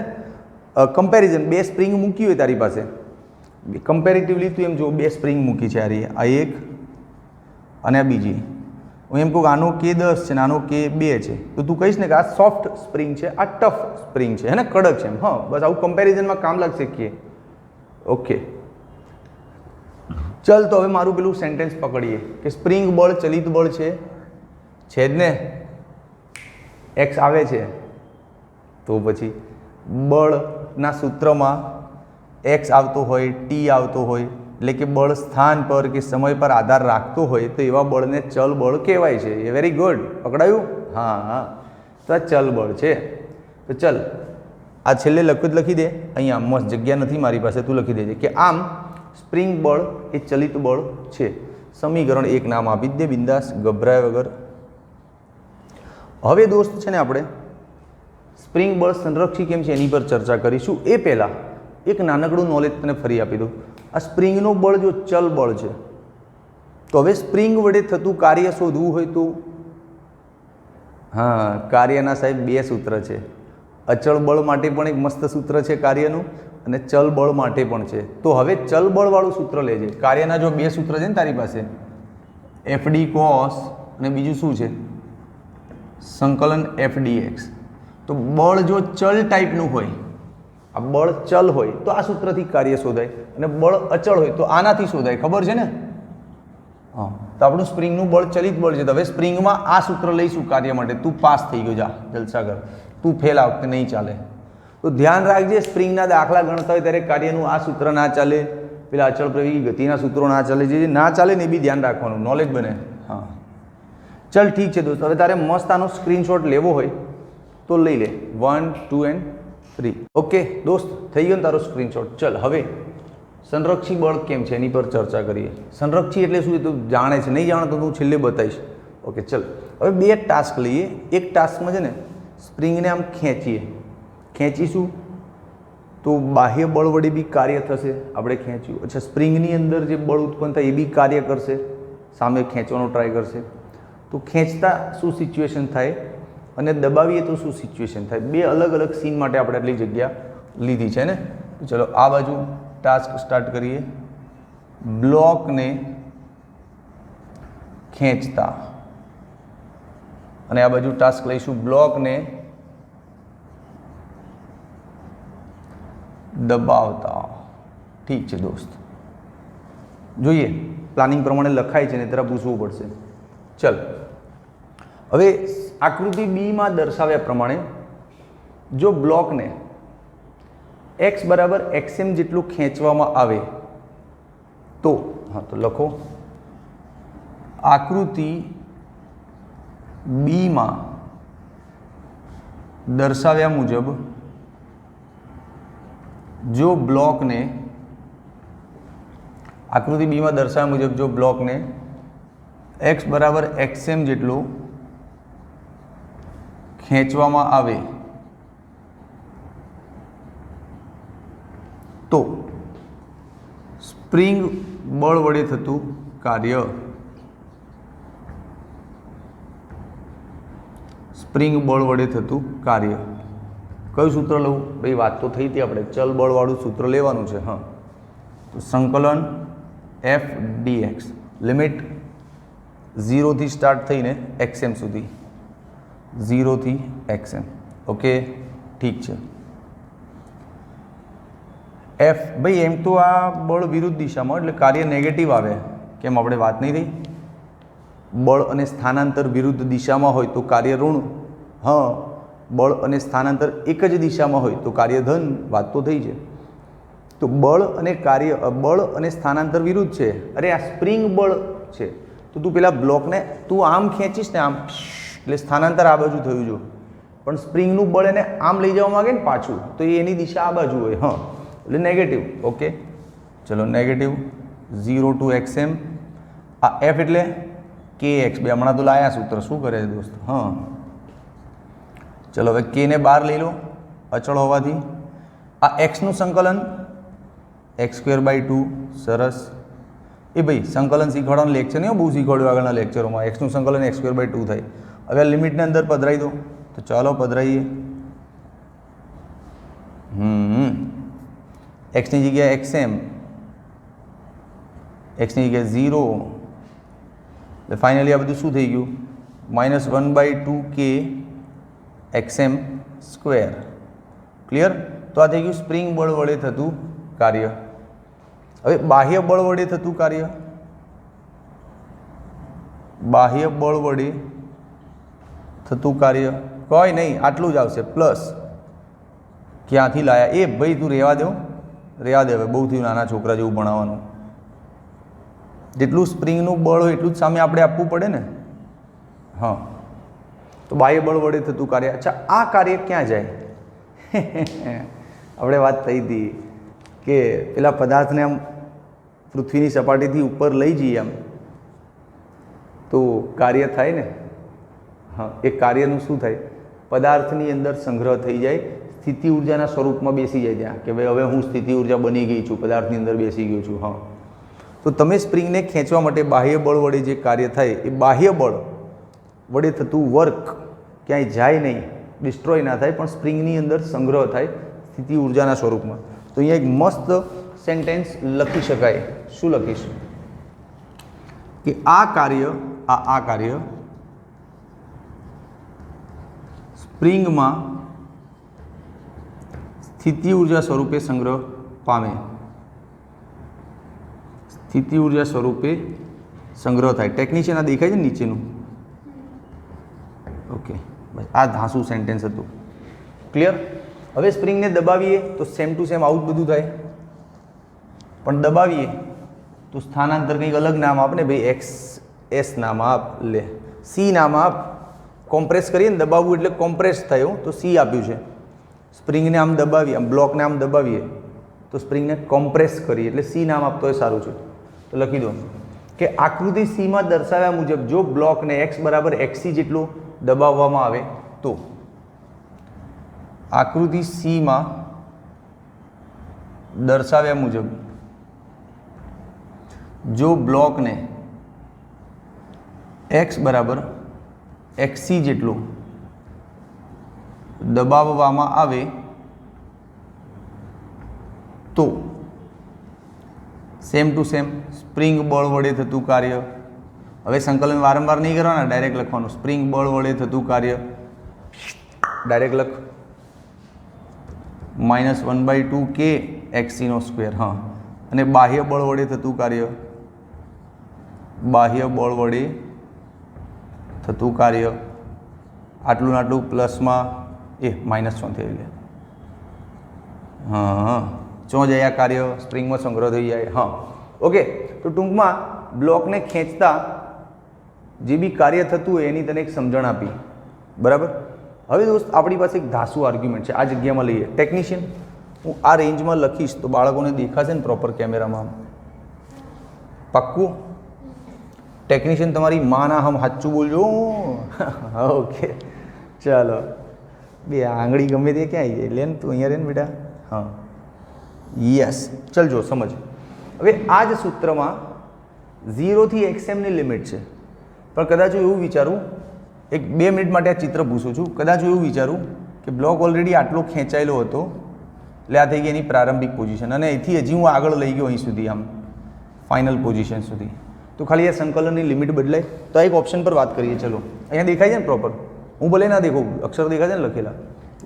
કમ્પેરિઝન, 2 સ્પ્રિંગ મૂકી હોય તારી પાસે, કમ્પેરેટિવલી તું એમ જો 2 સ્પ્રિંગ મૂકી છે આ એક અને આ બીજી. હું એમ કહું આનો કે 10 છે ને આનો કે 2 છે તો તું કહીશ ને કે આ સોફ્ટ સ્પ્રિંગ છે, આ ટફ સ્પ્રિંગ છે, હે ને, કડક છે એમ. હા, બસ આવું કમ્પેરિઝનમાં કામ લાગશે કે. ઓકે, ચલ તો હવે મારું પેલું સેન્ટેન્સ પકડીએ કે સ્પ્રિંગ બળ ચલિત બળ છે જ ને, એક્સ આવે છે તો પછી બળના સૂત્રમાં એક્સ આવતો હોય, ટી આવતો હોય, એટલે કે બળ સ્થાન પર કે સમય પર આધાર રાખતો હોય તો એવા બળને ચલ બળ કહેવાય છે. એ વેરી ગુડ, પકડાયું? હા હા, તો આ ચલ બળ છે. તો ચલ આ છેલ્લે લખી દે અહીંયા, મસ્ત જગ્યા નથી મારી પાસે, તું લખી દેજે કે આમ સ્પ્રિંગ બળ એ ચલિત બળ છે. સમીકરણ 1 નામ આપી દે બિંદાસ, ગભરાય વગર. હવે દોસ્ત છે ને આપણે સ્પ્રિંગ બળ સંરક્ષી કેમ છે એની પર ચર્ચા કરીશું. એ પહેલાં એક નાનકડું નોલેજ તને ફરી આપી દઉં. આ સ્પ્રિંગનું બળ જો ચલ બળ છે તો હવે સ્પ્રિંગ વડે થતું કાર્ય શોધવું હોય તો હા, કાર્યના સાહેબ 2 સૂત્ર છે. અચળ બળ માટે પણ એક મસ્ત સૂત્ર છે કાર્યનું અને ચલ બળ માટે પણ છે. તો હવે ચલ બળવાળું સૂત્ર લેજે. કાર્યના જો 2 સૂત્ર છે ને તારી પાસે, એફડી કોસ અને બીજું શું છે, સંકલન એફડીએક્સ. તો બળ જો ચલ ટાઈપનું હોય, આ બળ ચલ હોય તો આ સૂત્રથી કાર્ય શોધાય અને બળ અચળ હોય તો આનાથી શોધાય. ખબર છે ને? હા, તો આપણું સ્પ્રિંગનું બળ ચલિત બળ છે. તો હવે સ્પ્રિંગમાં આ સૂત્ર લઈશું કાર્ય માટે. તું પાસ થઈ ગયો, જા જલસા કર. તું ફેલ આ વખતે નહીં ચાલે. તો ધ્યાન રાખજે, સ્પ્રિંગના દાખલા ગણતા હોય ત્યારે કાર્યનું આ સૂત્ર ના ચાલે, પેલા અચળ પ્રવેગી ગતિના સૂત્રો ના ચાલે. જે ના ચાલે ને એ બી ધ્યાન રાખવાનું, નોલેજ બને. હા, ચલ ઠીક છે દોસ્ત. હવે તારે મસ્ત આનો સ્ક્રીનશોટ લેવો હોય તો લઈ લે. 1, 2 and 3. ઓકે દોસ્ત, થઈ ગયો ને તારો સ્ક્રીનશોટ. ચલ હવે સંરક્ષી બળ કેમ છે એની પર ચર્ચા કરીએ. સંરક્ષી એટલે શું, તું જાણે છે, નહીં જાણે તો હું છેલ્લે બતાવીશ. ઓકે ચલ, હવે 2 ટાસ્ક લઈએ. એક ટાસ્કમાં છે ને સ્પ્રિંગને આમ ખેંચીશું તો બાહ્ય બળ વડે બી કાર્ય થશે. આપણે ખેંચ્યું, અચ્છા, સ્પ્રિંગની અંદર જે બળ ઉત્પન્ન થાય એ બી કાર્ય કરશે, સામે ખેંચવાનો ટ્રાય કરશે. તો ખેંચતા શું સિચ્યુએશન થાય અને દબાવીએ તો શું સિચ્યુએશન થાય. 2 અલગ અલગ સીન માટે આપણે આટલી જગ્યા લીધી છે ને. તો ચલો આ બાજુ ટાસ્ક સ્ટાર્ટ કરીએ. બ્લોકને ખેંચતા અને આ બાજુ ટાસ્ક લઈશું બ્લોકને દબાવતા. ઠીક છે દોસ્ત, જોઈએ પ્લાનિંગ પ્રમાણે લખાય છે ને તરફ પૂછવું પડશે. ચલ, હવે આકૃતિ બીમાં દર્શાવ્યા પ્રમાણે જો બ્લોકને x બરાબર xm જેટલું ખેંચવામાં આવે તો, હા તો લખો આકૃતિ બીમાં દર્શાવ્યા મુજબ જો બ્લોકને આકૃતિ બીમાં દર્શાવ્યા મુજબ જો બ્લોકને x બરાબર xm જેટલું ખેંચવામાં આવે તો સ્પ્રિંગ બળ વડે થતું કાર્ય, સ્પ્રિંગ બળ વડે થતું કાર્ય. કયું સૂત્ર લઉં ભાઈ? વાત તો થઈ હતી આપણે, ચલ બળવાળું સૂત્ર લેવાનું છે. હા, તો સંકલન એફ ડીએક્સ, લિમિટ 0 થી સ્ટાર્ટ થઈને xm સુધી, 0 થી xm. ઓકે, ઠીક છે. એફ ભાઈ એમ તો આ બળ વિરુદ્ધ દિશામાં એટલે કાર્ય નેગેટિવ આવે. કેમ આપણે વાત નહીં થઈ? બળ અને સ્થાનાંતર વિરુદ્ધ દિશામાં હોય તો કાર્ય ઋણ. હા, બળ અને સ્થાનાંતર એક જ દિશામાં હોય તો કાર્ય ધન. વાત તો થઈ છે. તો બળ અને કાર્ય, બળ અને સ્થાનાંતર વિરુદ્ધ છે. અરે આ સ્પ્રિંગ બળ છે તો તું પેલા બ્લોકને તું આમ ખેંચીશ ને આમ, એટલે સ્થાનાંતર આ બાજુ થયું જો, પણ સ્પ્રિંગનું બળ એને આમ લઈ જવા માંગે ને પાછું, તો એની દિશા આ બાજુ હોય. હા, એટલે નેગેટિવ. ઓકે, ચલો નેગેટિવ 0 ટુ xm. આ એફ એટલે kx. બે હમણાં તો લાયા સૂત્ર, શું કરે છે દોસ્ત? હા, ચલો હવે કે ને બહાર લઈ લો અચળ હોવાથી. આ એક્સનું સંકલન x²/2. સરસ. એ ભાઈ સંકલન શીખવાડવાનું લેક્ચર નહીં, બહુ શીખવાડ્યું આગળના લેક્ચરોમાં. એક્સનું સંકલન x²/2 થાય. હવે લિમિટને અંદર પધરાવી દો, તો ચાલો પધરાઈએ. એક્સની જગ્યાએ xm, એક્સની જગ્યાએ 0. એટલે ફાઇનલી આ બધું શું થઈ ગયું? -1/2k xm². ક્લિયર? તો આ થઈ ગયું સ્પ્રિંગ બળ વડે થતું કાર્ય. હવે બાહ્ય બળ વડે થતું કાર્ય, બાહ્ય બળ વડે થતું કાર્ય કોઈ નહીં, આટલું જ આવશે પ્લસ. ક્યાંથી લાયા? એ ભાઈ તું રહેવા દો, રહેવા દે. હવે બહુ થયું નાના છોકરા જેવું ભણાવવાનું. જેટલું સ્પ્રિંગનું બળ હોય એટલું જ સામે આપણે આપવું પડે ને. હા, તો બાહ્ય બળ વડે થતું કાર્ય. અચ્છા, આ કાર્ય ક્યાં જાય? આપણે વાત થઈ હતી કે પેલા પદાર્થને આમ પૃથ્વીની સપાટીથી ઉપર લઈ જઈએ આમ તો કાર્ય થાય ને. હા, એ કાર્યનું શું થાય? પદાર્થની અંદર સંગ્રહ થઈ જાય, સ્થિતિ ઉર્જાના સ્વરૂપમાં બેસી જાય ત્યાં કે ભાઈ હવે હું સ્થિતિ ઉર્જા બની ગઈ છું, પદાર્થની અંદર બેસી ગયો છું. હા, તો તમે સ્પ્રિંગને ખેંચવા માટે બાહ્ય બળ વડે જે કાર્ય થાય એ બાહ્ય બળ વડે થતું વર્ક ક્યાંય જાય નહીં, ડિસ્ટ્રોય ના થાય, પણ સ્પ્રિંગની અંદર સંગ્રહ થાય સ્થિતિ ઉર્જાના સ્વરૂપમાં. તો અહીંયા એક મસ્ત સેન્ટેન્સ લખી શકાય. શું લખીશ? કે આ કાર્ય, આ કાર્ય સ્પ્રિંગમાં સ્થિતિ ઉર્જા સ્વરૂપે સંગ્રહ પામે, સ્થિતિ ઉર્જા સ્વરૂપે સંગ્રહ થાય. ટેકનિશિયન આ દેખાય છે નીચેનું. ઓકે, બસ આ ધાસુ સેન્ટેન્સ હતું. ક્લિયર? હવે સ્પ્રિંગને દબાવીએ તો સેમ ટુ સેમ આવું જ બધું થાય, પણ દબાવીએ તો સ્થાનાંતર કંઈક અલગ નામ આપ ને ભાઈ, એક્સ એસ નામ આપ, લે સી નામ આપ. કોમ્પ્રેસ કરીએ ને, દબાવવું એટલે કોમ્પ્રેસ થયું તો સી આપ્યું છે. સ્પ્રિંગને આમ દબાવીએ, આમ બ્લોકને આમ દબાવીએ તો સ્પ્રિંગને કોમ્પ્રેસ કરીએ એટલે સી નામ આપતો એ સારું છે. તો લખી દો કે આકૃતિ સીમાં દર્શાવ્યા મુજબ જો બ્લોકને x બરાબર xc જેટલું દબાવવામાં આવે તો, આકૃતિ સીમાં દર્શાવ્યા મુજબ જો બ્લોકને x બરાબર xc જેટલું દબાવવામાં આવે તો સેમ ટુ સેમ સ્પ્રિંગ બળ વડે થતું કાર્ય હવે સંકલન વારંવાર નહીં કરવાના, ડાયરેક્ટ લખવાનું સ્પ્રિંગ બળ વડે થતું કાર્ય, ડાયરેક્ટ લખ -1/2 k xc². હા, અને બાહ્ય બળ વડે થતું કાર્ય, બાહ્ય બળ વડે થતું કાર્ય આટલું આટલું પ્લસમાં -1 થઈ જાય. હા, ચો જાય આ કાર્ય સ્પ્રિંગમાં સંગ્રહ થઈ જાય. હા, ઓકે. તો ટૂંકમાં બ્લોકને ખેંચતા જે બી કાર્ય થતું હોય એની તને એક સમજણ આપી, બરાબર. હવે દોસ્ત આપણી પાસે એક ધાસુ આર્ગ્યુમેન્ટ છે, આ જગ્યામાં લઈએ. ટેકનિશિયન હું આ રેન્જમાં લખીશ તો બાળકોને દેખાશે ને પ્રોપર કેમેરામાં? પાક્કું? ટેકનિશિયન તમારી માના હમ સાચું બોલજો. ઓકે, ચાલો. બે આંગળી ગમે તે ક્યાં આવી જાય, લે ને તું અહીંયા રહે ને બેટા. હા, યસ. ચલજો સમજ. હવે આ જ સૂત્રમાં 0 થી xmની લિમિટ છે, પણ કદાચ હું એવું વિચારું, એક 2 મિનિટ માટે આ ચિત્ર પૂછું છું, કદાચ હું એવું વિચારું કે બ્લોક ઓલરેડી આટલો ખેંચાયેલો હતો, એટલે આ થઈ ગઈ એની પ્રારંભિક પોઝિશન, અને અહીંથી હજી હું આગળ લઈ ગયો અહીં સુધી, આમ ફાઇનલ પોઝિશન સુધી, તો ખાલી આ સંકલનની લિમિટ બદલાય. તો આ એક ઓપ્શન પર વાત કરીએ. ચલો, અહીંયા દેખાય છે ને પ્રોપર? હું ભલે ના દેખું, અક્ષર દેખાય છે ને લખેલા?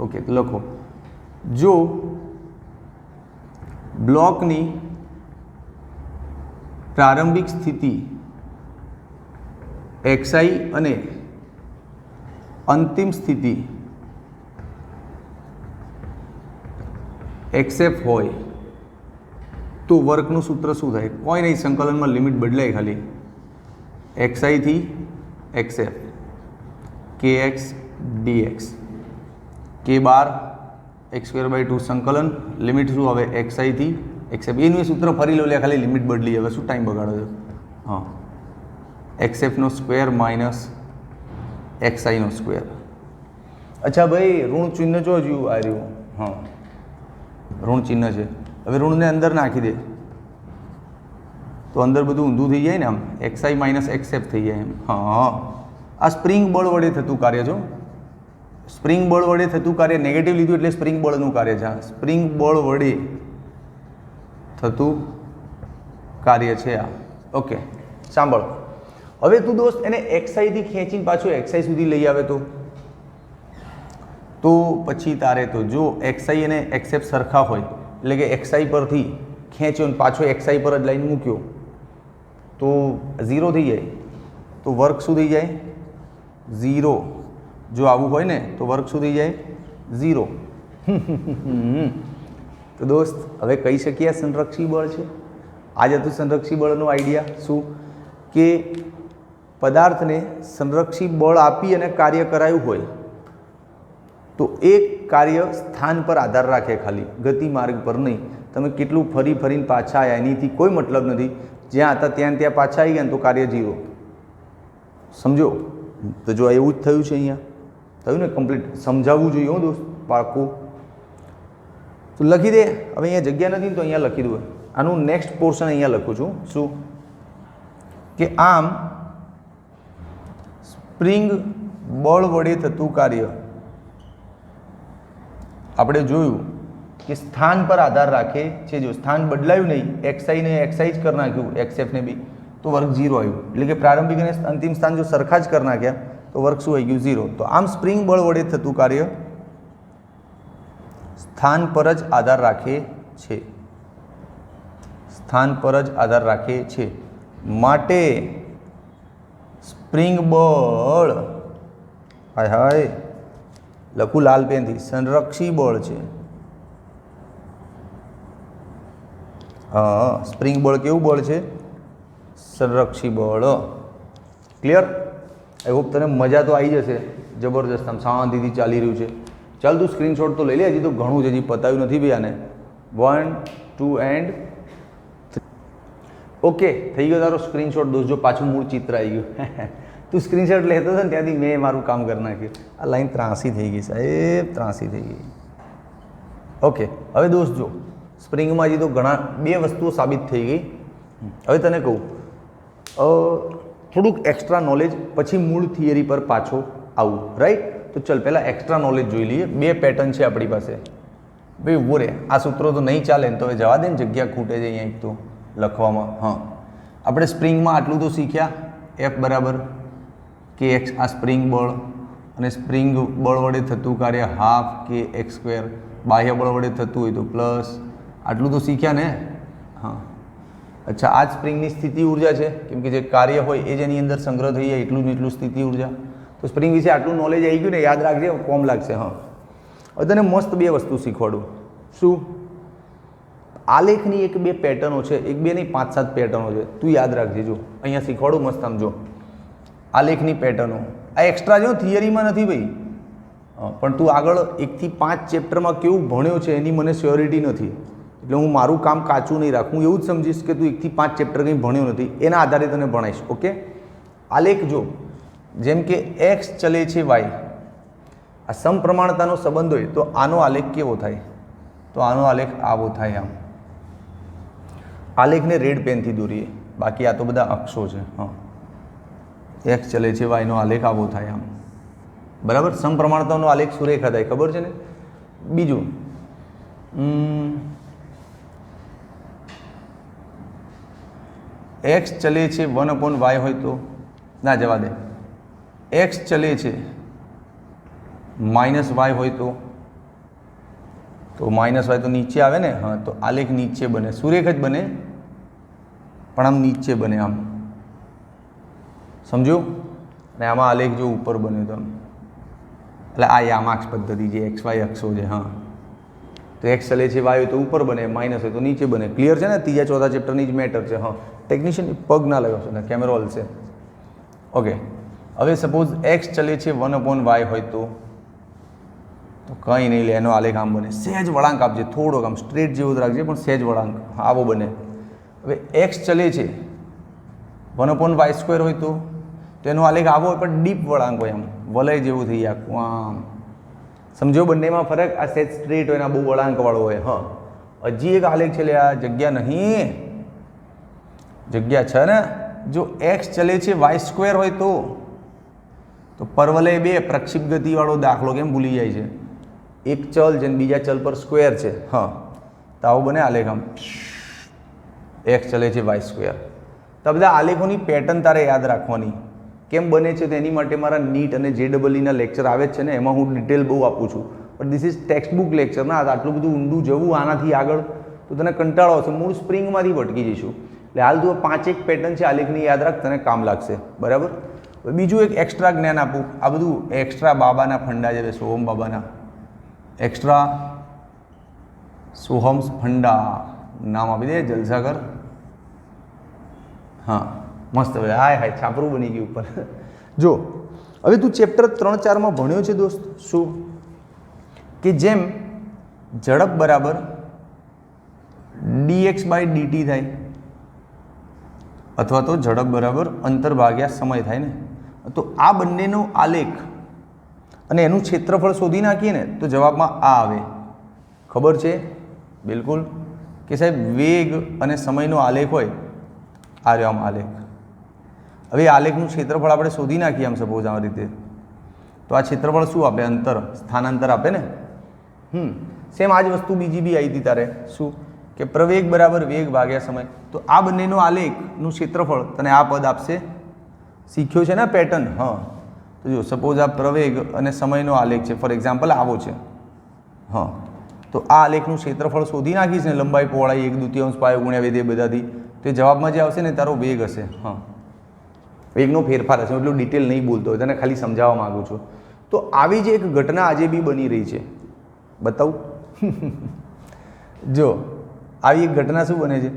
ઓકે, લખો. જો બ્લોકની પ્રારંભિક સ્થિતિ xi અને અંતિમ સ્થિતિ xf હોય તો વર્કનું સૂત્ર શું થાય? કોઈ નહીં, સંકલનમાં લિમિટ બદલાય ખાલી. xi થી xf kx dx k બાર x²/2 સંકલન લિમિટ શું આવે? xi થી xf. એનું એ સૂત્ર ફરી લો લે, ખાલી લિમિટ બદલી. હવે શું ટાઈમ બગાડો છો? હા, xf² માઇનસ xi². અચ્છા ભાઈ, ઋણ ચિહ્ન જો હજુ આ રહ્યું. હા, ઋણ ચિહ્ન છે. હવે ઋણને અંદર નાખી દે તો અંદર બધું ઊંધું થઈ જાય ને, આમ xi માઇનસ xf થઈ જાય એમ. હા, આ સ્પ્રિંગ બળ વડે થતું કાર્ય છો. સ્પ્રિંગ બળ વડે થતું કાર્ય નેગેટિવ લીધું એટલે સ્પ્રિંગ બળનું કાર્ય છે. સ્પ્રિંગ બળ વડે થતું કાર્ય છે આ. ઓકે, સાંભળ. હવે તું દોસ્ત એને xi થી ખેંચીને પાછું xi સુધી લઈ આવે તો પછી તારે તો જો xi અને xf સરખા હોય, એટલે કે xi પરથી ખેંચ્યો અને પાછો xi પર જ લાઈન મૂક્યો તો 0 થઈ જાય. તો વર્ક શું થઈ જાય? 0. જો આવું હોય ને તો વર્ક શું થઈ જાય? 0. તો દોસ્ત હવે કહી શકીએ સંરક્ષી બળ છે. આજે હતું સંરક્ષી બળનો આઈડિયા શું કે પદાર્થને સંરક્ષી બળ આપી અને કાર્ય કરાયું હોય તો એ કાર્ય સ્થાન પર આધાર રાખે, ખાલી ગતિ માર્ગ પર નહીં. તમે કેટલું ફરી ફરીને પાછા આવ્યા એનીથી કોઈ મતલબ નથી. જ્યાં હતા ત્યાં પાછા આવી ગયા તો કાર્ય 0. સમજો? તો જો એવું જ થયું છે, અહીંયા થયું ને કમ્પ્લીટ. સમજાવવું જોઈએ હો દોસ્ત, પાકું. તો લખી દે. હવે અહીંયા જગ્યા નથી તો અહીંયા લખી દઉં. આનું નેક્સ્ટ પોર્શન અહીંયા લખું છું. શું કે આમ સ્પ્રિંગ બળ વડે થતું કાર્ય આપણે જોયું કે સ્થાન પર આધાર રાખે છે. જો સ્થાન બદલાયું નહીં, xi ને xi જ કરી નાખ્યું, xf ને બી, તો વર્ક 0 આવ્યું. એટલે કે પ્રારંભિક અને અંતિમ સ્થાન જો સરખા જ કરી નાખ્યા તો વર્ક શું આવી ગયું? 0. તો આમ સ્પ્રિંગ બળ વડે થતું કાર્ય સ્થાન પર જ આધાર રાખે છે. સ્થાન પર જ આધાર રાખે છે. માટે સ્પ્રિંગ બળ, હાય હાય લખું લાલ પેનથી, સંરક્ષી બળ છે. હા, સ્પ્રિંગ બળ કેવું બળ છે? સંરક્ષી બળ. ક્લિયર? આઈ હોપ તને મજા તો આવી જશે જબરજસ્ત. આમ શાંતિથી ચાલી રહ્યું છે. ચાલ તું સ્ક્રીનશોટ તો લઈ લે. હજી તો ઘણું જ, હજી પતાવ્યું નથી ભાઈ આને. 1 2 એન્ડ 3. ઓકે, થઈ ગયો તારો સ્ક્રીનશોટ દોસ્ત. જો પાછું મૂળ ચિત્ર આવી ગયું. તું સ્ક્રીનશોટ લેતો હતો ને ત્યાંથી મેં મારું કામ કરી નાખ્યું. આ લાઈન ત્રાસી થઈ ગઈ સાહેબ, ત્રાસી થઈ ગઈ. ઓકે, હવે દોસ્ત જો સ્પ્રિંગમાં હજી તો ઘણા 2 વસ્તુઓ સાબિત થઈ ગઈ. હવે તને કહું થોડુંક એક્સ્ટ્રા નોલેજ, પછી મૂળ થિયરી પર પાછો આવું, રાઈટ? તો ચલ પહેલાં એક્સ્ટ્રા નોલેજ જોઈ લઈએ. 2 પેટર્ન છે આપણી પાસે. ભાઈ ઉભો રે, આ સૂત્રો તો નહીં ચાલે ને, તો હવે જવા દે ને, જગ્યા ખૂટે છે અહીંયા એક તો લખવામાં. હા, આપણે સ્પ્રિંગમાં આટલું તો શીખ્યા એફ બરાબર કે એક્સ આ સ્પ્રિંગ બળ અને સ્પ્રિંગ બળ વડે થતું કાર્ય હાફ કે એક્સ સ્ક્વેર, બાહ્ય બળ વડે થતું હોય તો પ્લસ, આટલું તો શીખ્યા ને? હા, અચ્છા, આ જ સ્પ્રિંગની સ્થિતિ ઉર્જા છે, કેમ કે જે કાર્ય હોય એ જ એની અંદર સંગ્રહ થઈ જાય એટલું ને એટલું સ્થિતિ ઉર્જા. તો સ્પ્રિંગ વિશે આટલું નોલેજ આવી ગયું ને, યાદ રાખજે, કોમ લાગશે. હા, હવે તને મસ્ત બે વસ્તુ શીખવાડું. શું? આલેખની એક બે પેટર્નો છે, એક બે નહીં 5-7 પેટર્નો છે, તું યાદ રાખજે. જો અહીંયા શીખવાડું મસ્ત, આમ જો આલેખની પેટર્નો. આ એક્સ્ટ્રા જો થિયરીમાં નથી ભાઈ, પણ તું આગળ 1 થી 5 ચેપ્ટરમાં કેવું ભણ્યો છે એની મને શ્યોરિટી નથી, એટલે હું મારું કામ કાચું નહીં રાખું. હું એવું જ સમજીશ કે તું 1 થી 5 ચેપ્ટર કંઈ ભણ્યો નથી, એના આધારે તને ભણાવીશ. ઓકે? આલેખ જો, જેમ કે એક્સ ચલે છે વાય, આ સમપ્રમાણતાનો સંબંધ હોય તો આનો આલેખ કેવો થાય? તો આનો આલેખ આવો થાય. આમ આલેખને રેડ પેનથી દોરીએ, બાકી આ તો બધા અક્ષો છે. હા, એક્સ ચલે છે વાયનો આલેખ આવો થાય. આમ બરાબર. સમપ્રમાણતાનો આલેખ સુરેખા થાય, ખબર છે ને? બીજું, એક્સ ચલે છે 1/y હોય તો ના જવા દે, એક્સ ચલે છે -y હોય તો -y તો નીચે આવે ને. હા, તો આલેખ નીચે બને, સુરેખ જ બને પણ આમ નીચે બને. આમ સમજો? અને આમાં આલેખ જો ઉપર બને તો આમ, એટલે આ યામાક્ષ પદ્ધતિ જે XY અક્ષો છે. હા, તો એક્સ ચલે છે વાય હોય તો ઉપર બને, માઇનસ હોય તો નીચે બને. ક્લિયર છે ને? 3-4 ચેપ્ટરની જ મેટર છે. હા, ટેકનિશિયન પગ ના લગાવશો ને, કેમેરો હલશે. ઓકે, હવે સપોઝ એક્સ ચલે છે 1/y હોય તો કંઈ નહીં લે, એનો આલેખ આમ બને. સહેજ વળાંક આપજે, થોડોક આમ સ્ટ્રેટ જેવો જ રાખજે, પણ સહેજ વળાંક આવો બને. હવે એક્સ ચલે છે 1/y² હોય તો એનો આલેખ આવો હોય પણ ડીપ વળાંક હોય, આમ વલય જેવું થઈ જાય આમ. સમજો બંનેમાં ફરક? આ સહેજ સ્ટ્રેટ હોય ને આ બહુ વળાંકવાળો હોય. હા, હજી એક આલેખ છે લે, આ જગ્યા નહીં, જગ્યા છે ને. જો એક્સ ચલે છે y² હોય તો પરવલય 2 પ્રક્ષિપ્ત ગતિવાળો દાખલો કેમ ભૂલી જાય છે? એક ચલ છે ને બીજા ચલ પર સ્ક્વેર છે. હા, તો આવું બને આલેખ. આમ એક્સ ચલે છે y². તો બધા આલેખોની પેટર્ન તારે યાદ રાખવાની. કેમ બને છે તો એની માટે મારા નીટ અને JEE ના લેક્ચર આવે જ છે ને, એમાં હું ડિટેલ બહુ આપું છું. પણ this is text book lecture ના, આટલું બધું ઊંડું જવું આનાથી આગળ તો તને કંટાળો આવશે, મૂળ સ્પ્રિંગમાંથી ભટકી જઈશું. એટલે હાલ તું 5 પેટર્ન છે આલેખની યાદ રાખ, તને કામ લાગશે. બરાબર. બીજું એક એક્સ્ટ્રા જ્ઞાન આપું. આ બધું એક્સ્ટ્રા બાબાના ફંડા છે, સોહમ બાબાના એક્સ્ટ્રા સોહમ્સ ફંડા નામ આપી દે, જલસા કર. હા, મસ્ત. હવે હાય હાય છાપરું બની ગયું ઉપર. જો હવે તું ચેપ્ટર 3-4માં ભણ્યો છે દોસ્ત, શું કે જેમ ઝડપ બરાબર dx/dt થાય, અથવા તો ઝડપ બરાબર અંતર ભાગ્યા સમય થાય ને, તો આ બંનેનો આલેખ અને એનું ક્ષેત્રફળ શોધી નાખીએ ને તો જવાબમાં આ આવે. ખબર છે? બિલકુલ. કે સાહેબ વેગ અને સમયનો આલેખ હોય, આ રહ્યો આમ આલેખ. હવે આલેખનું ક્ષેત્રફળ આપણે શોધી નાખીએ આમ સપોઝ આ રીતે, તો આ ક્ષેત્રફળ શું આપે? અંતર, સ્થાનાંતર આપે ને. સેમ આ જ વસ્તુ બીજી બી આવી હતી તારે, શું કે પ્રવેગ બરાબર વેગ ભાગ્યા સમય. તો આ બંનેનો આલેખનું ક્ષેત્રફળ તને આ પદ આપશે. શીખ્યો છે ને પેટર્ન? હા, તો જો સપોઝ આ પ્રવેગ અને સમયનો આલેખ છે, ફોર એક્ઝામ્પલ આવો છે. હા, તો આ આલેખનું ક્ષેત્રફળ શોધી નાખીશ ને, લંબાઈ પહોળાઈ 1/2 પાયો ગુણ્યા વેધ એ બધાથી, તો જવાબમાં જે આવશે ને તારો વેગ હશે. હા, વેગનો ફેરફાર હશે. એટલું ડિટેલ નહીં બોલતો હોય, તને ખાલી સમજાવવા માગું છું. તો આવી જ એક ઘટના આજે બી બની રહી છે, બતાવું? જો આવી એક ઘટના શું બને છે,